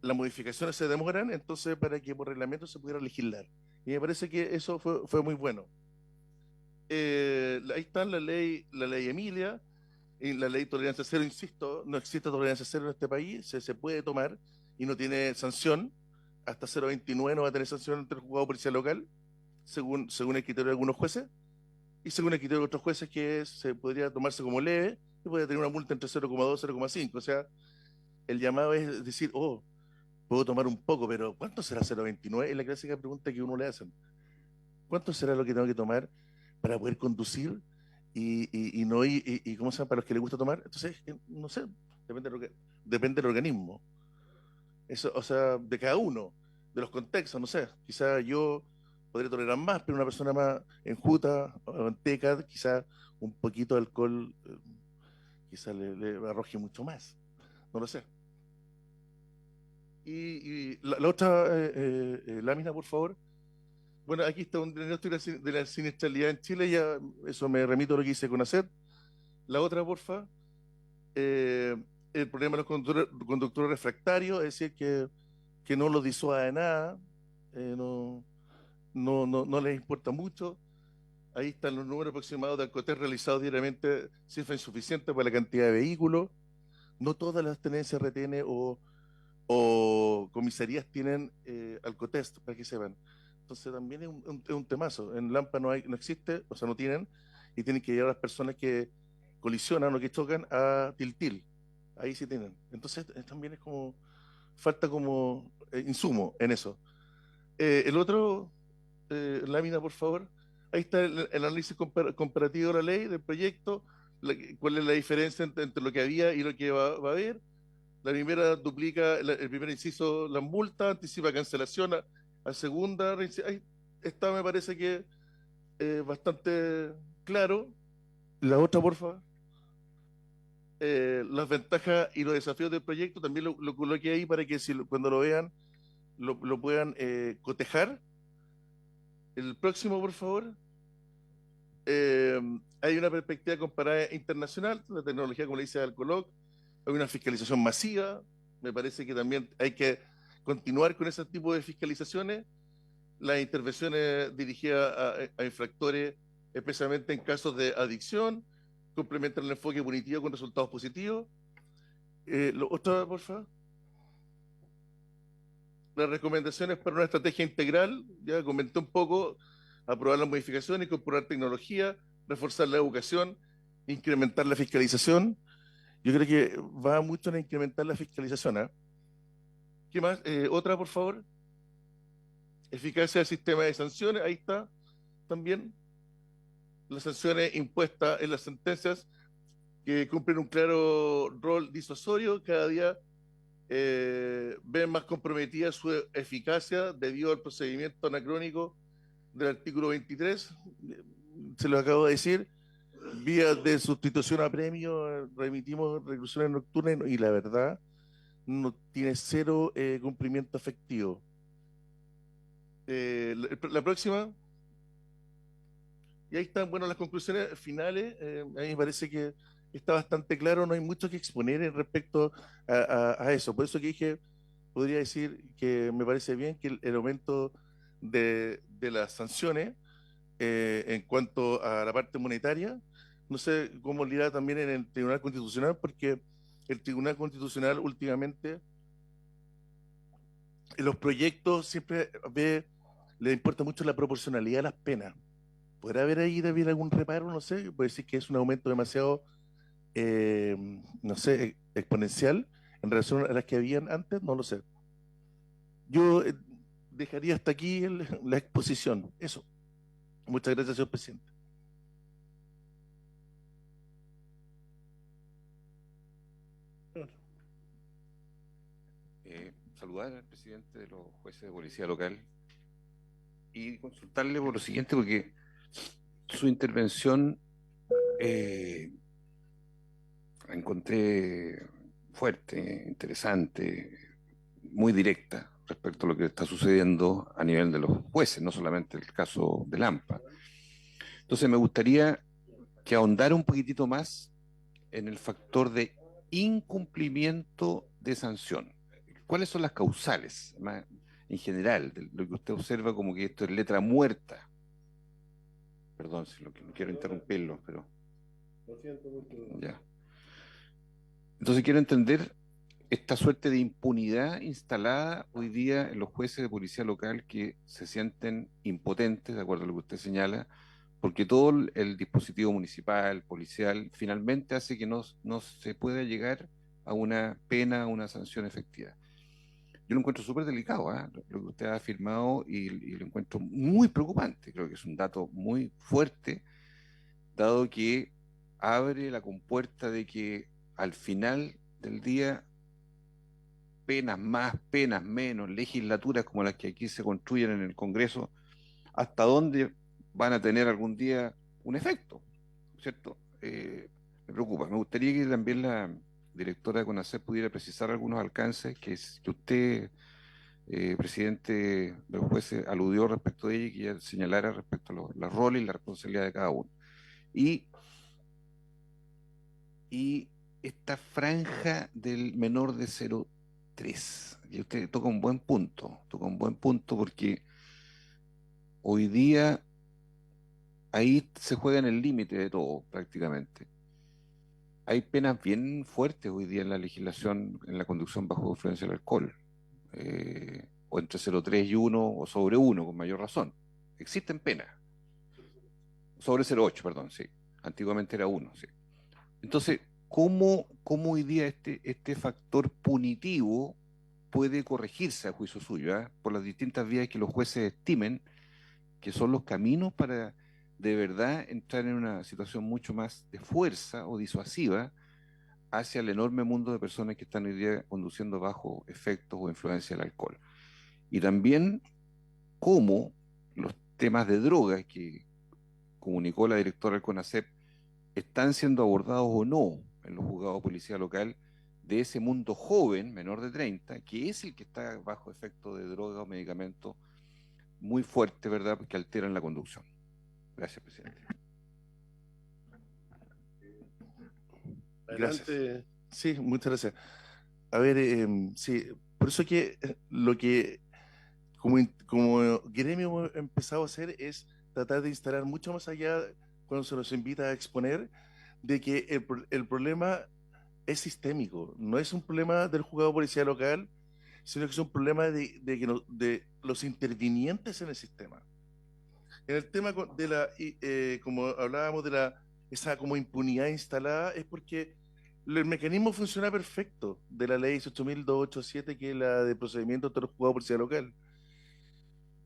las modificaciones se demoran, entonces para que por reglamento se pudiera legislar. Y me parece que eso fue muy bueno. Ahí está la ley Emilia, y la ley tolerancia cero, insisto, no existe tolerancia cero en este país, se puede tomar y no tiene sanción, hasta 0,29 no va a tener sanción ante el juzgado policial local, según el criterio de algunos jueces, y según el criterio de otros jueces que se podría tomarse como leve y podría tener una multa entre 0,2 y 0,5. O sea, el llamado es decir, oh, puedo tomar un poco, pero ¿cuánto será 0,29? Es la clásica pregunta que uno le hacen. ¿Cuánto será lo que tengo que tomar para poder conducir y no y cómo se llama, para los que les gusta tomar? Entonces, no sé, depende del organismo. Eso, o sea, de cada uno, de los contextos, no sé. Quizá yo podría tolerar más, pero una persona más enjuta o enteca, quizá un poquito de alcohol, quizá le arroje mucho más. No lo sé. Y la otra lámina, por favor. Bueno, aquí está un diagnóstico de la siniestralidad en Chile, ya eso me remito a lo que hice con hacer. La otra, porfa. El problema de los conductores refractarios, es decir, que no los disuade de nada, no les importa mucho. Ahí están los números aproximados de alcotés realizados diariamente, cifra insuficiente para la cantidad de vehículos. No todas las tenencias RTN o comisarías tienen alcotest, para que sepan. Entonces también es un temazo. En Lampa no existe, o sea, no tienen, y tienen que llevar a las personas que colisionan o que chocan a Tiltil. Ahí sí tienen. Entonces también es como, falta como insumo en eso. El otro, lámina, por favor. Ahí está el análisis comparativo de la ley, del proyecto, cuál es la diferencia entre lo que había y lo que va a haber. La primera duplica, el primer inciso, las multas, anticipa cancelación a segunda. Ahí está, me parece que bastante claro. La otra, por favor. Las ventajas y los desafíos del proyecto también lo coloqué ahí para que cuando lo vean lo puedan cotejar. El próximo, por favor. Hay una perspectiva comparada internacional, la tecnología, como le dice Alcoloc, hay una fiscalización masiva, me parece que también hay que continuar con ese tipo de fiscalizaciones, las intervenciones dirigidas a infractores, especialmente en casos de adicción, complementar el enfoque punitivo con resultados positivos. Otra, por favor. Las recomendaciones para una estrategia integral, ya comenté un poco, aprobar las modificaciones, incorporar tecnología, reforzar la educación, incrementar la fiscalización. Yo creo que va mucho en incrementar la fiscalización, ¿eh? ¿Qué más? Otra, por favor. Eficacia del sistema de sanciones, ahí está también. Las sanciones impuestas en las sentencias que cumplen un claro rol disuasorio, cada día ven más comprometida su eficacia debido al procedimiento anacrónico del artículo 23. Se lo acabo de decir. Vías de sustitución a premio, remitimos reclusiones nocturnas y la verdad no tiene cero cumplimiento efectivo. La próxima. Y ahí están, bueno, las conclusiones finales. A mí me parece que está bastante claro, no hay mucho que exponer en respecto a eso. Por eso que dije, podría decir que me parece bien que el aumento de las sanciones en cuanto a la parte monetaria, no sé cómo le irá también en el Tribunal Constitucional, porque el Tribunal Constitucional últimamente en los proyectos siempre le importa mucho la proporcionalidad de las penas. ¿Podrá haber ahí también algún reparo? No sé, puede decir que es un aumento demasiado, no sé, exponencial en relación a las que habían antes, no lo sé. Yo dejaría hasta aquí la exposición. Eso. Muchas gracias, señor presidente. Saludar al presidente de los jueces de policía local y consultarle por lo siguiente, porque su intervención la encontré fuerte, interesante, muy directa respecto a lo que está sucediendo a nivel de los jueces, no solamente el caso de Lampa. Entonces me gustaría que ahondara un poquitito más en el factor de incumplimiento de sanción. ¿Cuáles son las causales, más en general, de lo que usted observa como que esto es letra muerta? Perdón si no quiero interrumpirlo, pero... Ya. Entonces quiero entender esta suerte de impunidad instalada hoy día en los jueces de policía local que se sienten impotentes, de acuerdo a lo que usted señala, porque todo el dispositivo municipal, policial, finalmente hace que no se pueda llegar a una pena, a una sanción efectiva. Yo lo encuentro súper delicado, ¿eh? Lo que usted ha afirmado y lo encuentro muy preocupante. Creo que es un dato muy fuerte, dado que abre la compuerta de que al final del día penas más, penas menos, legislaturas como las que aquí se construyen en el Congreso, hasta dónde van a tener algún día un efecto, ¿cierto? Me preocupa. Me gustaría que también la directora de CONACYT pudiera precisar algunos alcances que usted, presidente de los jueces, aludió respecto de ella y que ella señalara respecto a los roles y la responsabilidad de cada uno. Y esta franja del menor de 0,3. Y usted toca un buen punto porque hoy día ahí se juega en el límite de todo prácticamente. Hay penas bien fuertes hoy día en la legislación, en la conducción bajo influencia del alcohol, o entre 0,3 y 1 o sobre 1 con mayor razón. Existen penas. Sobre 0,8, perdón, sí. Antiguamente era 1, sí. Entonces, ¿cómo hoy día este factor punitivo puede corregirse a juicio suyo, por las distintas vías que los jueces estimen que son los caminos para de verdad entrar en una situación mucho más de fuerza o disuasiva hacia el enorme mundo de personas que están hoy día conduciendo bajo efectos o influencia del alcohol? Y también cómo los temas de drogas que comunicó la directora del CONACYT están siendo abordados o no en los juzgados de policía local de ese mundo joven, menor de 30, que es el que está bajo efecto de drogas o medicamentos muy fuertes, ¿verdad?, que alteran la conducción. Gracias, presidente. Gracias. Sí, muchas gracias. A ver, sí, por eso que lo que como gremio hemos empezado a hacer es tratar de instalar mucho más allá cuando se nos invita a exponer de que el problema es sistémico, no es un problema del juzgado de policía local, sino que es un problema de los intervinientes en el sistema. En el tema como hablábamos de esa como impunidad instalada, es porque el mecanismo funciona perfecto de la ley 18.287, que es la de procedimiento de los juzgados de policía local.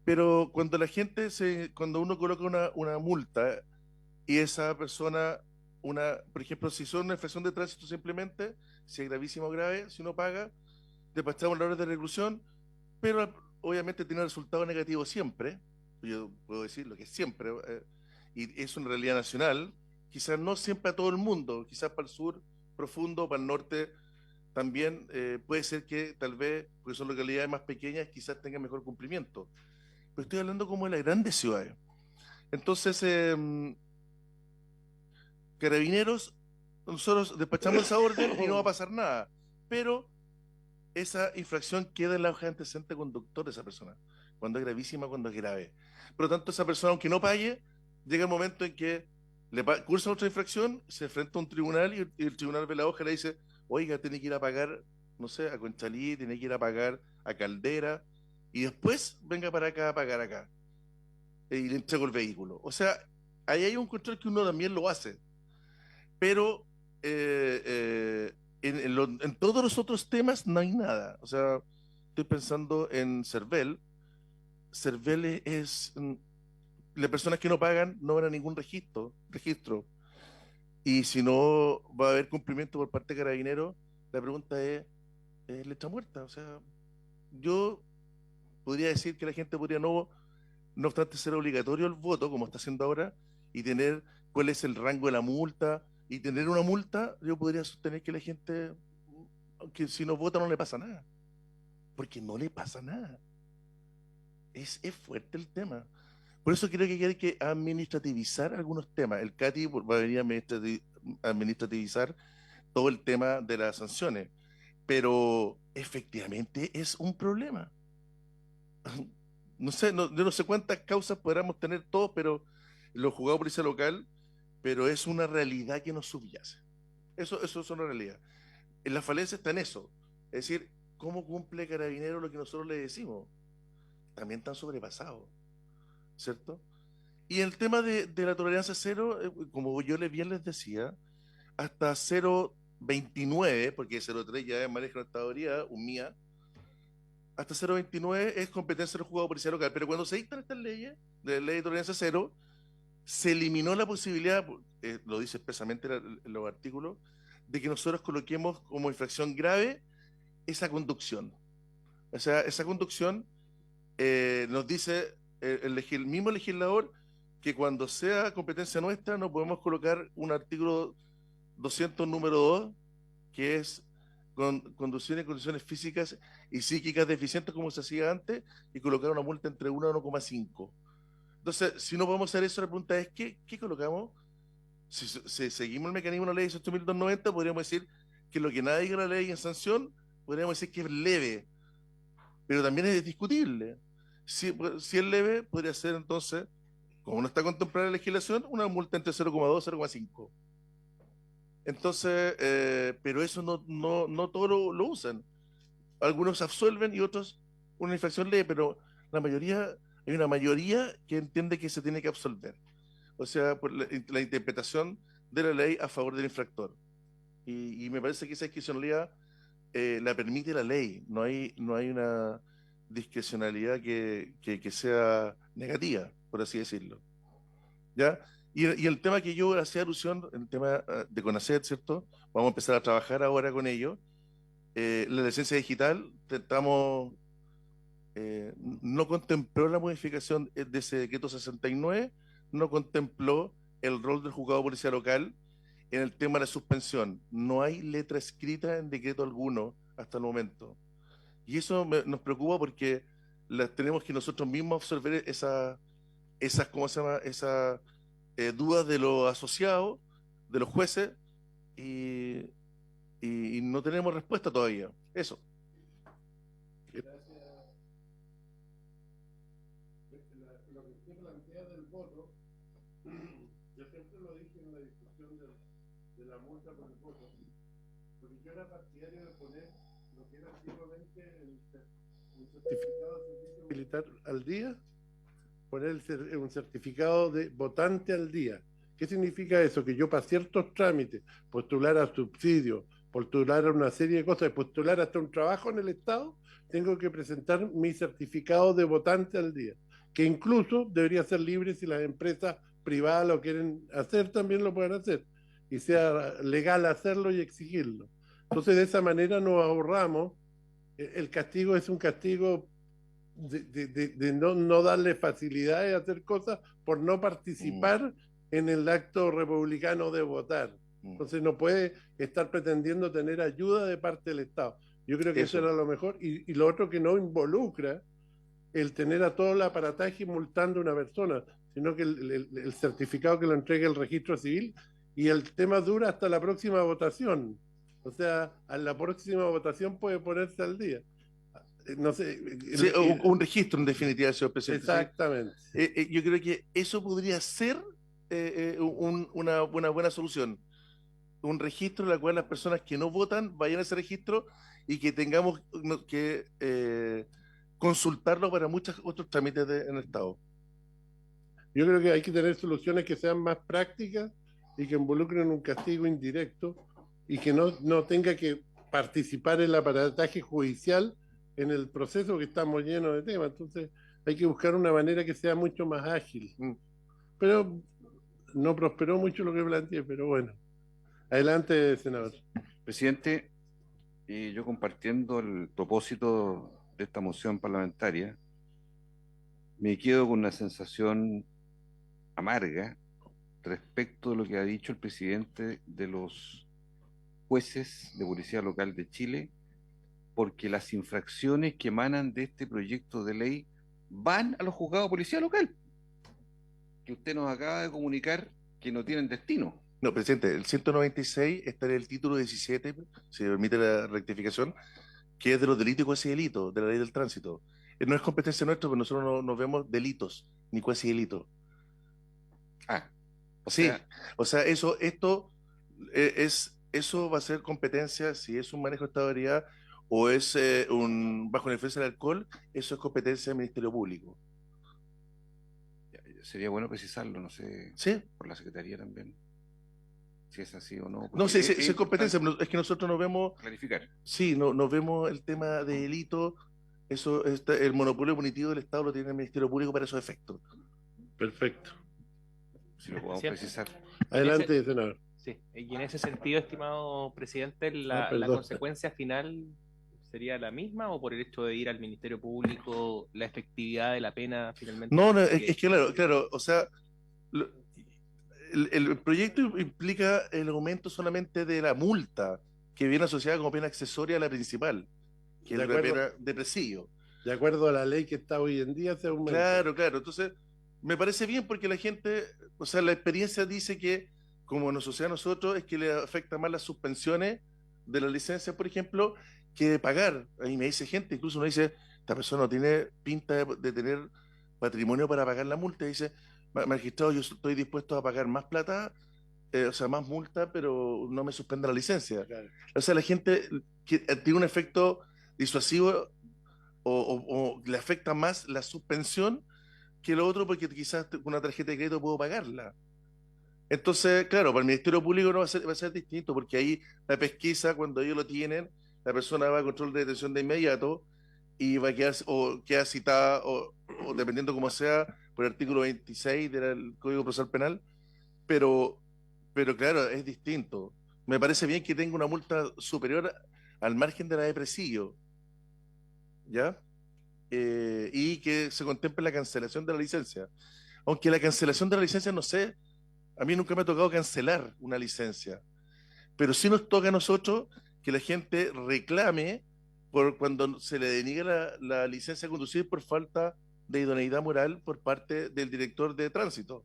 Pero cuando cuando uno coloca una multa y esa persona, por ejemplo, si son una infracción de tránsito simplemente, si es gravísimo o grave, si uno paga, despachamos la hora de reclusión, pero obviamente tiene resultado negativo siempre. Yo puedo decir lo que es siempre, y es una realidad nacional, quizás no siempre a todo el mundo, quizás para el sur profundo, para el norte también puede ser que tal vez, porque son localidades más pequeñas, quizás tengan mejor cumplimiento. Pero estoy hablando como de las grandes ciudades. Entonces, Carabineros, nosotros despachamos esa orden y no va a pasar nada, pero esa infracción queda en la hoja de antecedente conductor de esa persona, cuando es gravísima, cuando es grave. Por lo tanto, esa persona, aunque no pague, llega el momento en que cursa otra infracción, se enfrenta a un tribunal y el tribunal ve la hoja y le dice, oiga, tiene que ir a pagar, no sé, a Conchalí, tiene que ir a pagar a Caldera, y después venga para acá a pagar acá, y le entrego el vehículo. O sea, ahí hay un control que uno también lo hace, pero en todos los otros temas no hay nada. O sea, estoy pensando en Cervel. Cervel las personas que no pagan no van a ningún registro. Y si no va a haber cumplimiento por parte de Carabineros, la pregunta es letra muerta. O sea, yo podría decir que la gente podría no obstante ser obligatorio el voto, como está haciendo ahora, y tener cuál es el rango de la multa, y tener una multa, yo podría sostener que la gente, que si no vota no le pasa nada, porque no le pasa nada. Es fuerte el tema. Por eso creo que hay que administrativizar algunos temas. El CATI va a venir a administrativizar todo el tema de las sanciones, pero efectivamente es un problema. No sé, yo no sé cuántas causas podríamos tener todos, pero los juzgados de policía local, pero es una realidad que nos subyace. Eso es una realidad. En la falencia está en eso. Es decir, ¿cómo cumple Carabinero lo que nosotros le decimos? También están sobrepasados, ¿cierto? Y el tema de la tolerancia cero, como yo bien les decía, hasta 0,29, porque 0,3 ya es manejo de estadoría, un MIA, hasta 0,29 es competencia del juzgado de policía local, pero cuando se dictan estas leyes, de ley de tolerancia cero, se eliminó la posibilidad, lo dice expresamente en los artículos, de que nosotros coloquemos como infracción grave esa conducción. O sea, esa conducción nos dice el mismo legislador que cuando sea competencia nuestra no podemos colocar un artículo 200 número 2, que es conducir en condiciones físicas y psíquicas deficientes como se hacía antes, y colocar una multa entre 1 y 1,5. Entonces, si no podemos hacer eso, la pregunta es, ¿qué colocamos? Si seguimos el mecanismo de la ley 18.290, podríamos decir que lo que nada diga la ley en sanción, podríamos decir que es leve, pero también es discutible. Si es leve, podría ser entonces, como no está contemplada en la legislación, una multa entre 0,2 y 0,5. Entonces, pero eso no todos lo usan. Algunos absuelven y otros una infracción leve, pero hay una mayoría que entiende que se tiene que absolver. O sea, por la interpretación de la ley a favor del infractor. Y me parece que esa discrecionalidad la permite la ley. No hay una discrecionalidad que sea negativa, por así decirlo. ¿Ya? Y el tema que yo hacía alusión, el tema de CONACET, ¿cierto? Vamos a empezar a trabajar ahora con ello. La licencia digital, no contempló la modificación de ese decreto 69, no contempló el rol del juzgado de policía local en el tema de la suspensión. No hay letra escrita en decreto alguno hasta el momento. Y eso nos preocupa porque tenemos que nosotros mismos absorber esas ¿cómo se llama? Esas dudas de los asociados, de los jueces, y, y no tenemos respuesta todavía. Eso. Lo que usted plantea del voto, yo siempre lo dije en la discusión de la multa por el voto, porque yo era partidario de poner lo que era antiguamente un certificado de servicio militar al día, poner un certificado de votante al día, ¿Qué significa eso? Que yo para ciertos trámites, postular a subsidios, postular a una serie de cosas, postular hasta un trabajo en el Estado, tengo que presentar mi certificado de votante al día, que incluso debería ser libre si las empresas privadas lo quieren hacer, también lo pueden hacer, y sea legal hacerlo y exigirlo. Entonces, de esa manera nos ahorramos. El castigo es un castigo de no darle facilidades a hacer cosas por no participar en el acto republicano de votar. Entonces no puede estar pretendiendo tener ayuda de parte del Estado. Yo creo que eso era lo mejor. Y lo otro que no involucra el tener a todo el aparataje multando a una persona, sino que el certificado que lo entregue el registro civil, y el tema dura hasta la próxima votación. O sea, a la próxima votación puede ponerse al día. No sé. Sí, un registro, en definitiva, señor presidente. Exactamente. Yo creo que eso podría ser una buena solución. Un registro en el cual las personas que no votan vayan a ese registro y que tengamos que consultarlo para muchos otros trámites en el Estado. Yo creo que hay que tener soluciones que sean más prácticas y que involucren un castigo indirecto y que no tenga que participar en el aparataje judicial en el proceso, que estamos llenos de temas. Entonces hay que buscar una manera que sea mucho más ágil. Pero no prosperó mucho lo que planteé, pero bueno. Adelante, senador. Presidente, yo compartiendo el propósito de esta moción parlamentaria, me quedo con una sensación amarga respecto de lo que ha dicho el presidente de los jueces de Policía Local de Chile, porque las infracciones que emanan de este proyecto de ley van a los juzgados de policía local, que usted nos acaba de comunicar que no tienen destino. No, presidente, el 196 está en el título 17, si me permite la rectificación, que es de los delitos y cuasi delitos, de la ley del tránsito. No es competencia nuestra, pero nosotros no vemos delitos, ni cuasi delitos. O sea, eso va a ser competencia, si es un manejo de estado de ebriedad o es bajo la influencia del alcohol, eso es competencia del Ministerio Público. Sería bueno precisarlo, no sé, ¿Sí? Por la Secretaría también, si es así o no. No, sí, es competencia, pero es que nosotros no vemos... Clarificar. Sí, no vemos el tema de delito, eso el monopolio punitivo del Estado lo tiene el Ministerio Público para esos efectos. Perfecto. Si lo podemos precisar. Adelante, senador. Sí, y en ese sentido, estimado presidente, la consecuencia final sería la misma, o por el hecho de ir al Ministerio Público, la efectividad de la pena finalmente. No, es que claro, o sea, el proyecto implica el aumento solamente de la multa, que viene asociada como pena accesoria a la principal, que es la pena de presidio. De acuerdo a la ley que está hoy en día, se aumenta. Claro, entonces me parece bien porque la gente, o sea, la experiencia dice que, como nos sucede a nosotros, es que le afecta más las suspensiones de la licencia, por ejemplo, que pagar. Ahí me dice gente, incluso uno dice, esta persona no tiene pinta de tener patrimonio para pagar la multa, y dice, magistrado, yo estoy dispuesto a pagar más plata, o sea, más multa, pero no me suspenda la licencia. Claro. O sea, la gente tiene un efecto disuasivo o le afecta más la suspensión que lo otro, porque quizás con una tarjeta de crédito puedo pagarla. Entonces, claro, para el Ministerio Público no va a ser distinto, porque ahí la pesquisa, cuando ellos lo tienen, la persona va a control de detención de inmediato y va a queda citada, o dependiendo como sea, por el artículo 26 del Código Procesal Penal, pero claro, es distinto. Me parece bien que tenga una multa superior al margen de la de presidio, ¿ya? Y que se contemple la cancelación de la licencia. Aunque la cancelación de la licencia, no sé, a mí nunca me ha tocado cancelar una licencia, pero sí nos toca a nosotros que la gente reclame por cuando se le deniega la licencia de conducir por falta de idoneidad moral por parte del director de tránsito.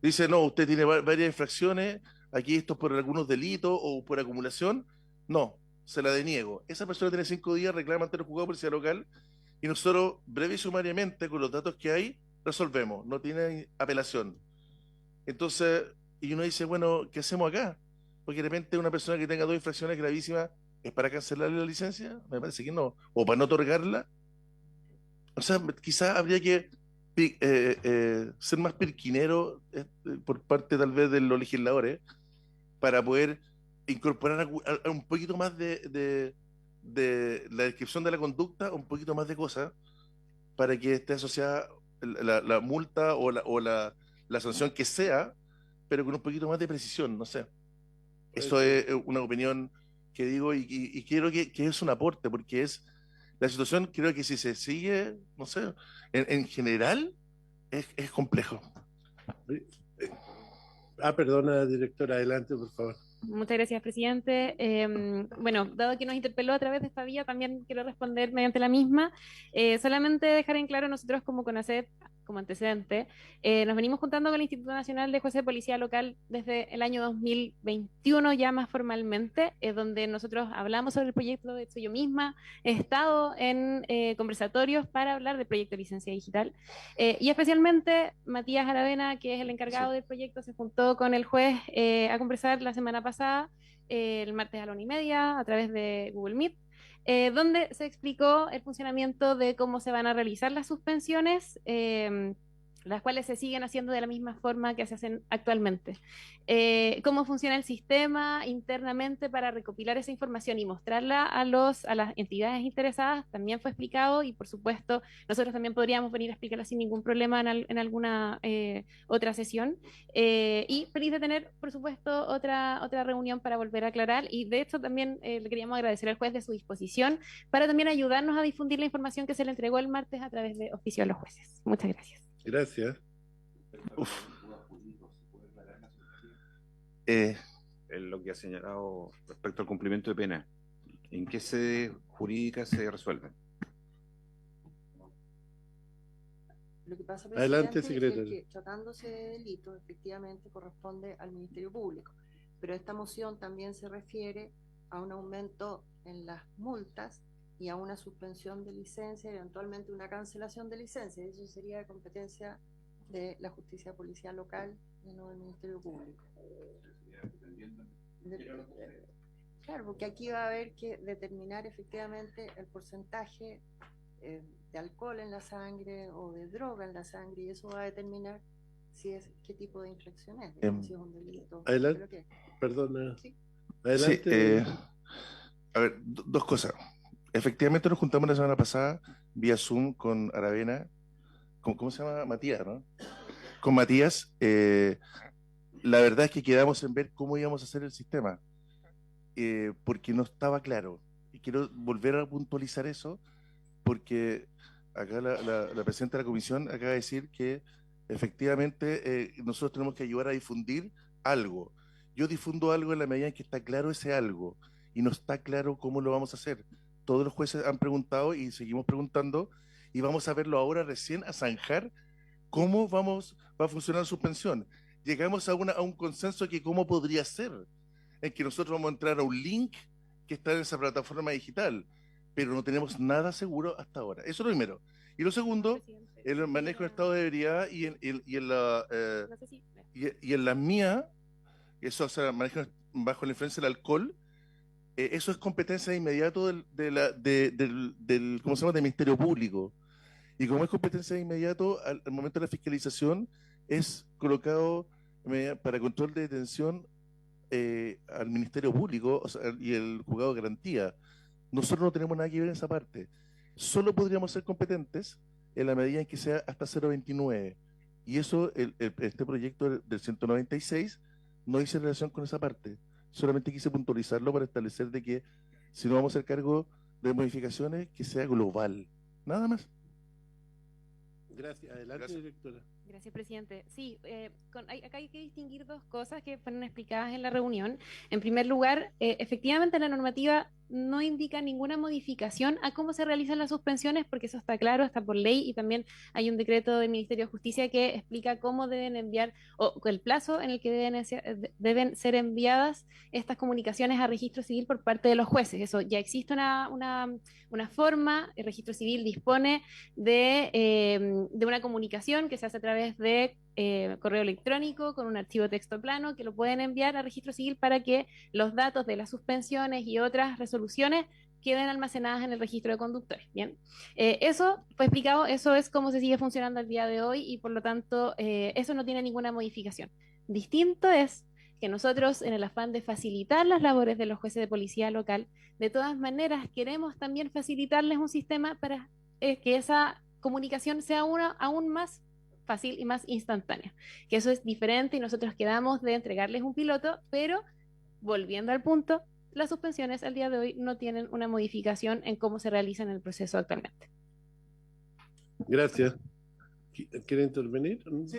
Dice, no, usted tiene varias infracciones, aquí esto es por algunos delitos o por acumulación. No, se la deniego. Esa persona tiene 5 días, reclama ante el juzgado de policía local y nosotros, breve y sumariamente, con los datos que hay, resolvemos. No tiene apelación. Entonces, y uno dice, bueno, ¿qué hacemos acá? Porque de repente una persona que tenga 2 infracciones gravísimas, ¿es para cancelarle la licencia? Me parece que no. O para no otorgarla. O sea, quizás habría que ser más pirquinero por parte tal vez de los legisladores para poder incorporar a un poquito más de la descripción de la conducta, un poquito más de cosas para que esté asociada la multa la sanción que sea, pero con un poquito más de precisión, no sé. Eso es una opinión que digo y quiero que es un aporte, porque es la situación, creo que si se sigue, no sé, en general es complejo. Perdona, directora, adelante, por favor. Muchas gracias, presidente. Bueno, dado que nos interpeló a través de esta vía, también quiero responder mediante la misma. Solamente dejar en claro, nosotros como CONACEP, como antecedente, nos venimos juntando con el Instituto Nacional de Jueces de Policía Local desde el año 2021, ya más formalmente, donde nosotros hablamos sobre el proyecto. De hecho, yo misma he estado en conversatorios para hablar del proyecto de licencia digital. Y especialmente Matías Aravena, que es el encargado del proyecto, se juntó con el juez a conversar la semana pasada, el martes a la 1:30, a través de Google Meet, donde se explicó el funcionamiento de cómo se van a realizar las suspensiones, las cuales se siguen haciendo de la misma forma que se hacen actualmente. Cómo funciona el sistema internamente para recopilar esa información y mostrarla a las entidades interesadas también fue explicado, y por supuesto nosotros también podríamos venir a explicarla sin ningún problema en alguna otra sesión. Y feliz de tener, por supuesto, otra reunión para volver a aclarar, y de hecho también le queríamos agradecer al juez de su disposición para también ayudarnos a difundir la información que se le entregó el martes a través de oficio a los jueces. Muchas gracias. Gracias. Lo que ha señalado respecto al cumplimiento de pena, ¿en qué sede jurídica se resuelve? Lo que pasa, Adelante, presidente, es secretario. que tratándose de delito, efectivamente corresponde al Ministerio Público, pero esta moción también se refiere a un aumento en las multas y a una suspensión de licencia y eventualmente una cancelación de licencia. Eso sería de competencia de la justicia policial local y no del Ministerio Público. Claro, porque aquí va a haber que determinar efectivamente el porcentaje de alcohol en la sangre o de droga en la sangre, y eso va a determinar si es qué tipo de infracción es, digamos, si es un delito. Adelante, perdona. Sí. Adelante. Sí, a ver, dos cosas. Efectivamente nos juntamos la semana pasada vía Zoom con Aravena, ¿cómo se llama? Matías, ¿no? Con Matías. La verdad es que quedamos en ver cómo íbamos a hacer el sistema, porque no estaba claro. Y quiero volver a puntualizar eso, porque acá la presidenta de la comisión acaba de decir que efectivamente nosotros tenemos que ayudar a difundir algo. Yo difundo algo en la medida en que está claro ese algo, y no está claro cómo lo vamos a hacer. Todos los jueces han preguntado y seguimos preguntando, y vamos a verlo ahora recién a zanjar cómo va a funcionar la suspensión. Llegamos a un consenso de que cómo podría ser, en que nosotros vamos a entrar a un link que está en esa plataforma digital, pero no tenemos nada seguro hasta ahora. Eso es lo primero. Y lo segundo, el manejo del estado de ebriedad y en la mía, eso, o sea, manejo bajo la influencia del alcohol, eso es competencia de inmediato del ¿cómo se llama?, del Ministerio Público. Y como es competencia de inmediato, al momento de la fiscalización es colocado para control de detención al Ministerio Público, o sea, y el juzgado de garantía. Nosotros no tenemos nada que ver en esa parte. Solo podríamos ser competentes en la medida en que sea hasta 0,29. Y eso, este proyecto del 196 no hice relación con esa parte. Solamente quise puntualizarlo para establecer de que si no vamos a hacer cargo de modificaciones, que sea global. Nada más. Gracias. Adelante, Gracias. directora. Gracias, presidente. Sí, acá hay que distinguir dos cosas que fueron explicadas en la reunión. En primer lugar, efectivamente la normativa no indica ninguna modificación a cómo se realizan las suspensiones, porque eso está claro, está por ley, y también hay un decreto del Ministerio de Justicia que explica cómo deben enviar, o el plazo en el que deben ser enviadas estas comunicaciones a registro civil por parte de los jueces. Eso ya existe una forma. El registro civil dispone de una comunicación que se hace a través de correo electrónico con un archivo texto plano que lo pueden enviar a registro civil para que los datos de las suspensiones y otras resoluciones queden almacenadas en el registro de conductores. Bien, eso fue explicado, eso es cómo se sigue funcionando al día de hoy y por lo tanto eso no tiene ninguna modificación. Distinto es que nosotros, en el afán de facilitar las labores de los jueces de policía local, de todas maneras queremos también facilitarles un sistema para que esa comunicación sea aún más fácil y más instantánea, que eso es diferente y nosotros quedamos de entregarles un piloto, pero volviendo al punto, las suspensiones al día de hoy no tienen una modificación en cómo se realiza en el proceso actualmente. Gracias. ¿Quiere intervenir? Sí.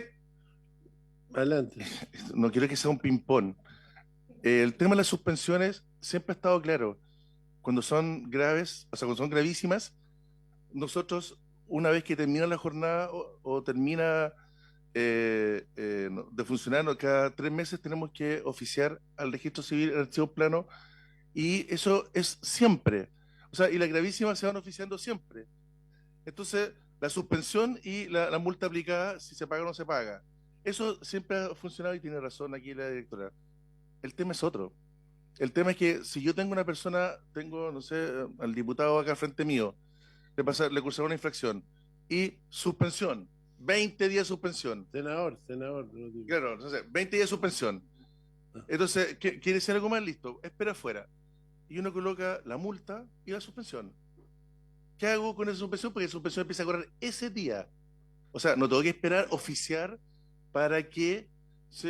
Adelante. No quiero que sea un ping-pong. El tema de las suspensiones siempre ha estado claro. Cuando son graves, o sea, cuando son gravísimas, nosotros, una vez que termina la jornada o termina de funcionar, cada 3 meses tenemos que oficiar al registro civil el archivo plano, y eso es siempre. O sea, y las gravísimas se van oficiando siempre. Entonces, la suspensión y la multa aplicada, si se paga o no se paga. Eso siempre ha funcionado y tiene razón aquí la directora. El tema es otro. El tema es que si yo tengo una persona, tengo, no sé, al diputado acá al frente mío, le cursaron una infracción y suspensión, 20 días de suspensión. Senador. No digo. Claro, entonces, 20 días de suspensión. Entonces, ¿quiere decir algo más? Listo, espera afuera. Y uno coloca la multa y la suspensión. ¿Qué hago con esa suspensión? Porque la suspensión empieza a correr ese día. O sea, no tengo que esperar oficiar para que,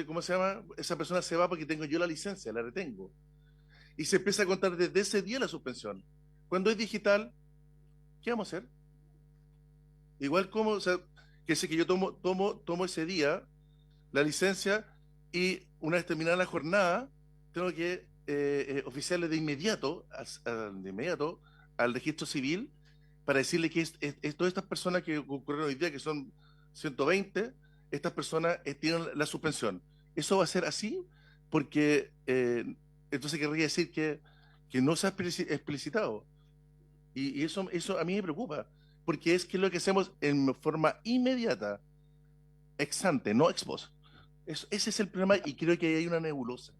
¿cómo se llama? Esa persona se va porque tengo yo la licencia, la retengo. Y se empieza a contar desde ese día la suspensión. Cuando es digital, ¿qué vamos a hacer? Igual como, o sea, que sé que yo tomo ese día la licencia y una vez terminada la jornada, tengo que oficiarle de inmediato al registro civil para decirle que todas estas personas que ocurrieron hoy día, que son 120, estas personas tienen la suspensión. Eso va a ser así porque entonces querría decir que no se ha explicitado. Y eso a mí me preocupa, porque es que lo que hacemos en forma inmediata, ex ante, no ex post. Ese es el problema y creo que hay una nebulosa.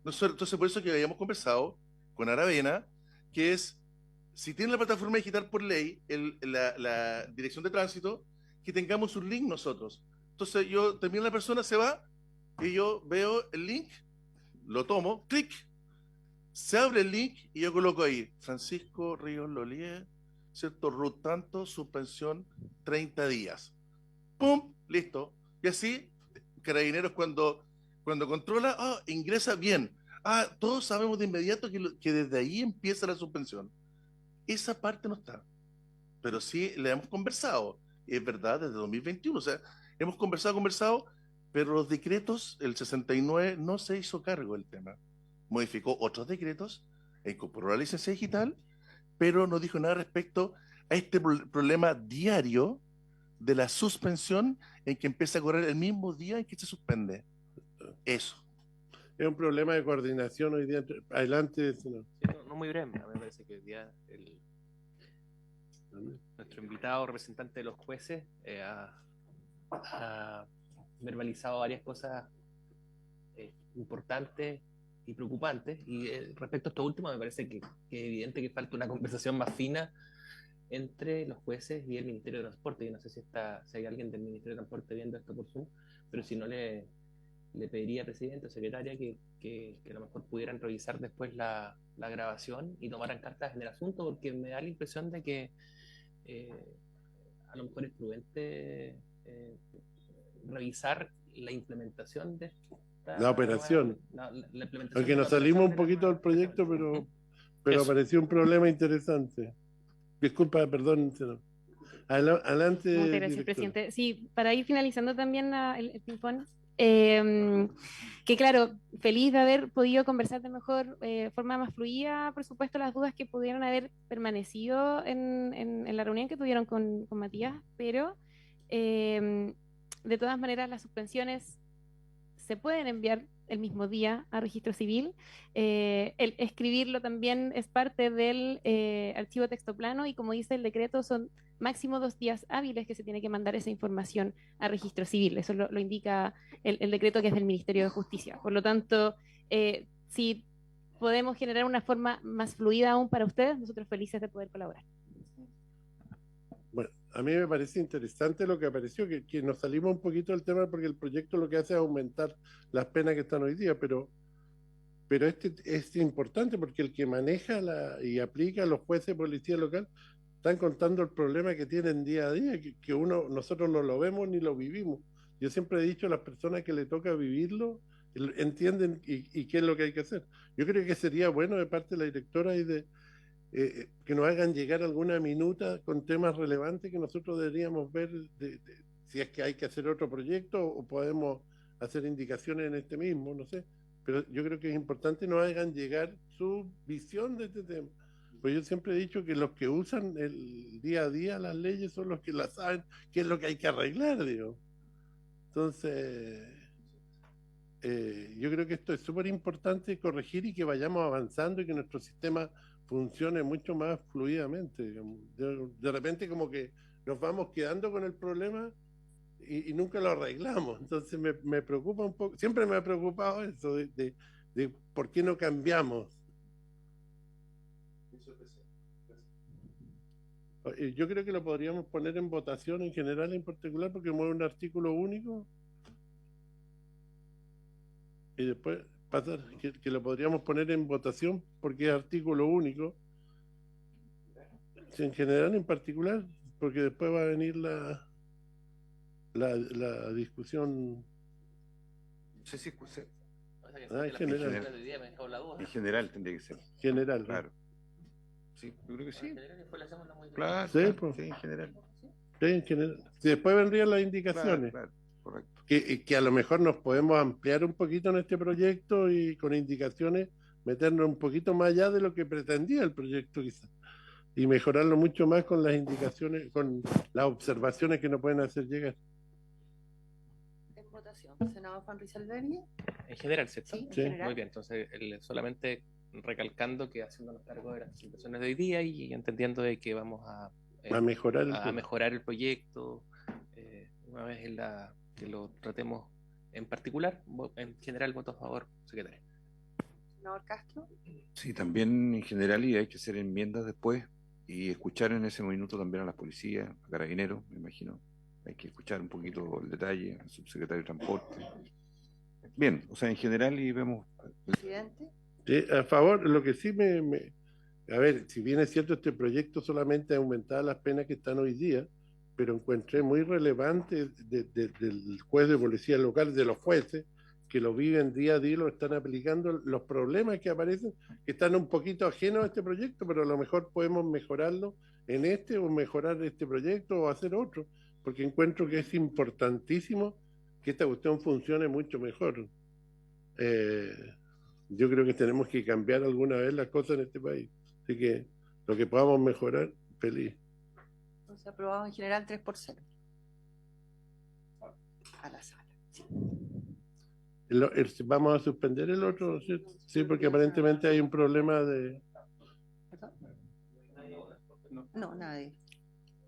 Entonces, por eso que habíamos conversado con Aravena, que es, si tiene la plataforma digital por ley, la dirección de tránsito, que tengamos un link nosotros. Entonces, yo termino, la persona se va y yo veo el link, lo tomo, clic, se abre el link y yo coloco ahí, Francisco Ríos Lolier, ¿cierto? RUT tanto, suspensión 30 días. ¡Pum! Listo. Y así, Carabineros cuando controla, ingresa bien. Todos sabemos de inmediato que desde ahí empieza la suspensión. Esa parte no está. Pero sí le hemos conversado. Es verdad, desde 2021. O sea, hemos conversado, pero los decretos, el 69, no se hizo cargo del tema. Modificó otros decretos, incorporó la licencia digital, pero no dijo nada respecto a este problema diario de la suspensión, en que empieza a correr el mismo día en que se suspende. Eso. Es un problema de coordinación hoy día. Adelante, senador. Sí, no muy breve, me parece que hoy día nuestro invitado representante de los jueces ha verbalizado varias cosas importantes y preocupantes, y respecto a esto último me parece que es evidente que falta una conversación más fina entre los jueces y el Ministerio de Transporte. Yo no sé si hay alguien del Ministerio de Transporte viendo esto por Zoom, pero si no, le pediría, presidente o secretaria, que a lo mejor pudieran revisar después la grabación y tomaran cartas en el asunto, porque me da la impresión de que a lo mejor es prudente revisar la implementación de la operación. La implementación. Aunque nos salimos un poquito del proyecto, pero apareció un problema interesante. Disculpa, perdón, senador. Adelante. Muchas gracias, director. Presidente. Sí, para ir finalizando también el ping-pong, que claro, feliz de haber podido conversar de mejor forma más fluida, por supuesto, las dudas que pudieron haber permanecido en la reunión que tuvieron con Matías, pero de todas maneras las suspensiones se pueden enviar el mismo día a registro civil. El escribirlo también es parte del archivo texto plano, y como dice el decreto, son máximo 2 días hábiles que se tiene que mandar esa información a registro civil. Eso lo indica el decreto, que es del Ministerio de Justicia. Por lo tanto, si podemos generar una forma más fluida aún para ustedes, nosotros felices de poder colaborar. Bueno, a mí me parece interesante lo que apareció, que nos salimos un poquito del tema porque el proyecto lo que hace es aumentar las penas que están hoy día, pero este es importante porque el que maneja y aplica a los jueces de policía local están contando el problema que tienen día a día, que nosotros no lo vemos ni lo vivimos. Yo siempre he dicho a las personas que le toca vivirlo, entienden y qué es lo que hay que hacer. Yo creo que sería bueno de parte de la directora y que nos hagan llegar alguna minuta con temas relevantes que nosotros deberíamos ver si es que hay que hacer otro proyecto o podemos hacer indicaciones en este mismo, no sé. Pero yo creo que es importante nos hagan llegar su visión de este tema. Pues yo siempre he dicho que los que usan el día a día las leyes son los que las saben qué es lo que hay que arreglar, digo. Entonces, yo creo que esto es súper importante corregir y que vayamos avanzando y que nuestro sistema funcione mucho más fluidamente. Digamos. De repente como que nos vamos quedando con el problema y nunca lo arreglamos. Entonces me preocupa un poco, siempre me ha preocupado eso de por qué no cambiamos. Yo creo que lo podríamos poner en votación en general en particular porque mueve un artículo único y después pasar que lo podríamos poner en votación porque es artículo único en general en particular porque después va a venir la discusión. No sé si en general. En general tendría que ser. General. Claro. Sí, yo creo que sí. Claro, Sí, pues. Sí, en general. Sí, en general. Sí, después vendrían las indicaciones. Claro, correcto. Que a lo mejor nos podemos ampliar un poquito en este proyecto y con indicaciones meternos un poquito más allá de lo que pretendía el proyecto quizás y mejorarlo mucho más con las indicaciones, con las observaciones que nos pueden hacer llegar. En votación, senador Juan Rizalbergui. En general, ¿cierto? Sí, en Sí. general. Muy bien, entonces solamente recalcando que haciéndonos cargo de las presentaciones de hoy día y entendiendo de que vamos a mejorar a mejorar el proyecto una vez que lo tratemos en particular. En general, voto a favor, secretaria. Senador Castro. Sí, también en general y hay que hacer enmiendas después y escuchar en ese minuto también a las policías, a carabineros, me imagino. Hay que escuchar un poquito el detalle, al subsecretario de Transporte. Bien, o sea, en general y vemos... Presidente. A favor, lo que sí a ver, si bien es cierto, este proyecto solamente ha aumentado las penas que están hoy día, pero encontré muy relevante del juez de policía local, de los jueces, que lo viven día a día, lo están aplicando, los problemas que aparecen, que están un poquito ajenos a este proyecto, pero a lo mejor podemos mejorarlo en este, o mejorar este proyecto, o hacer otro, porque encuentro que es importantísimo que esta cuestión funcione mucho mejor. Yo creo que tenemos que cambiar alguna vez las cosas en este país. Así que lo que podamos mejorar, feliz. Entonces aprobado en general 3-0. A la sala. Sí. Vamos a suspender el otro, ¿cierto? Sí, porque aparentemente hay un problema de... ¿Perdón? No, nadie.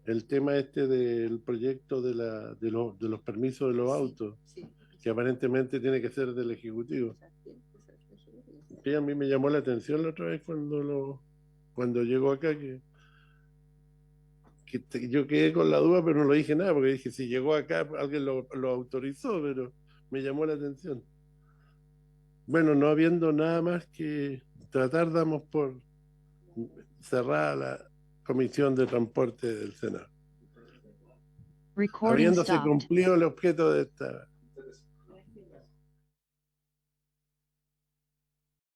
El tema este del proyecto de los permisos de los autos, Sí. que aparentemente tiene que ser del Ejecutivo. Sí, a mí me llamó la atención la otra vez cuando llegó acá que yo quedé con la duda, pero no lo dije nada, porque dije, si llegó acá, alguien lo autorizó, pero me llamó la atención. Bueno, no habiendo nada más que tratar, damos por cerrada la Comisión de Transporte del Senado. Habiéndose cumplido el objeto de esta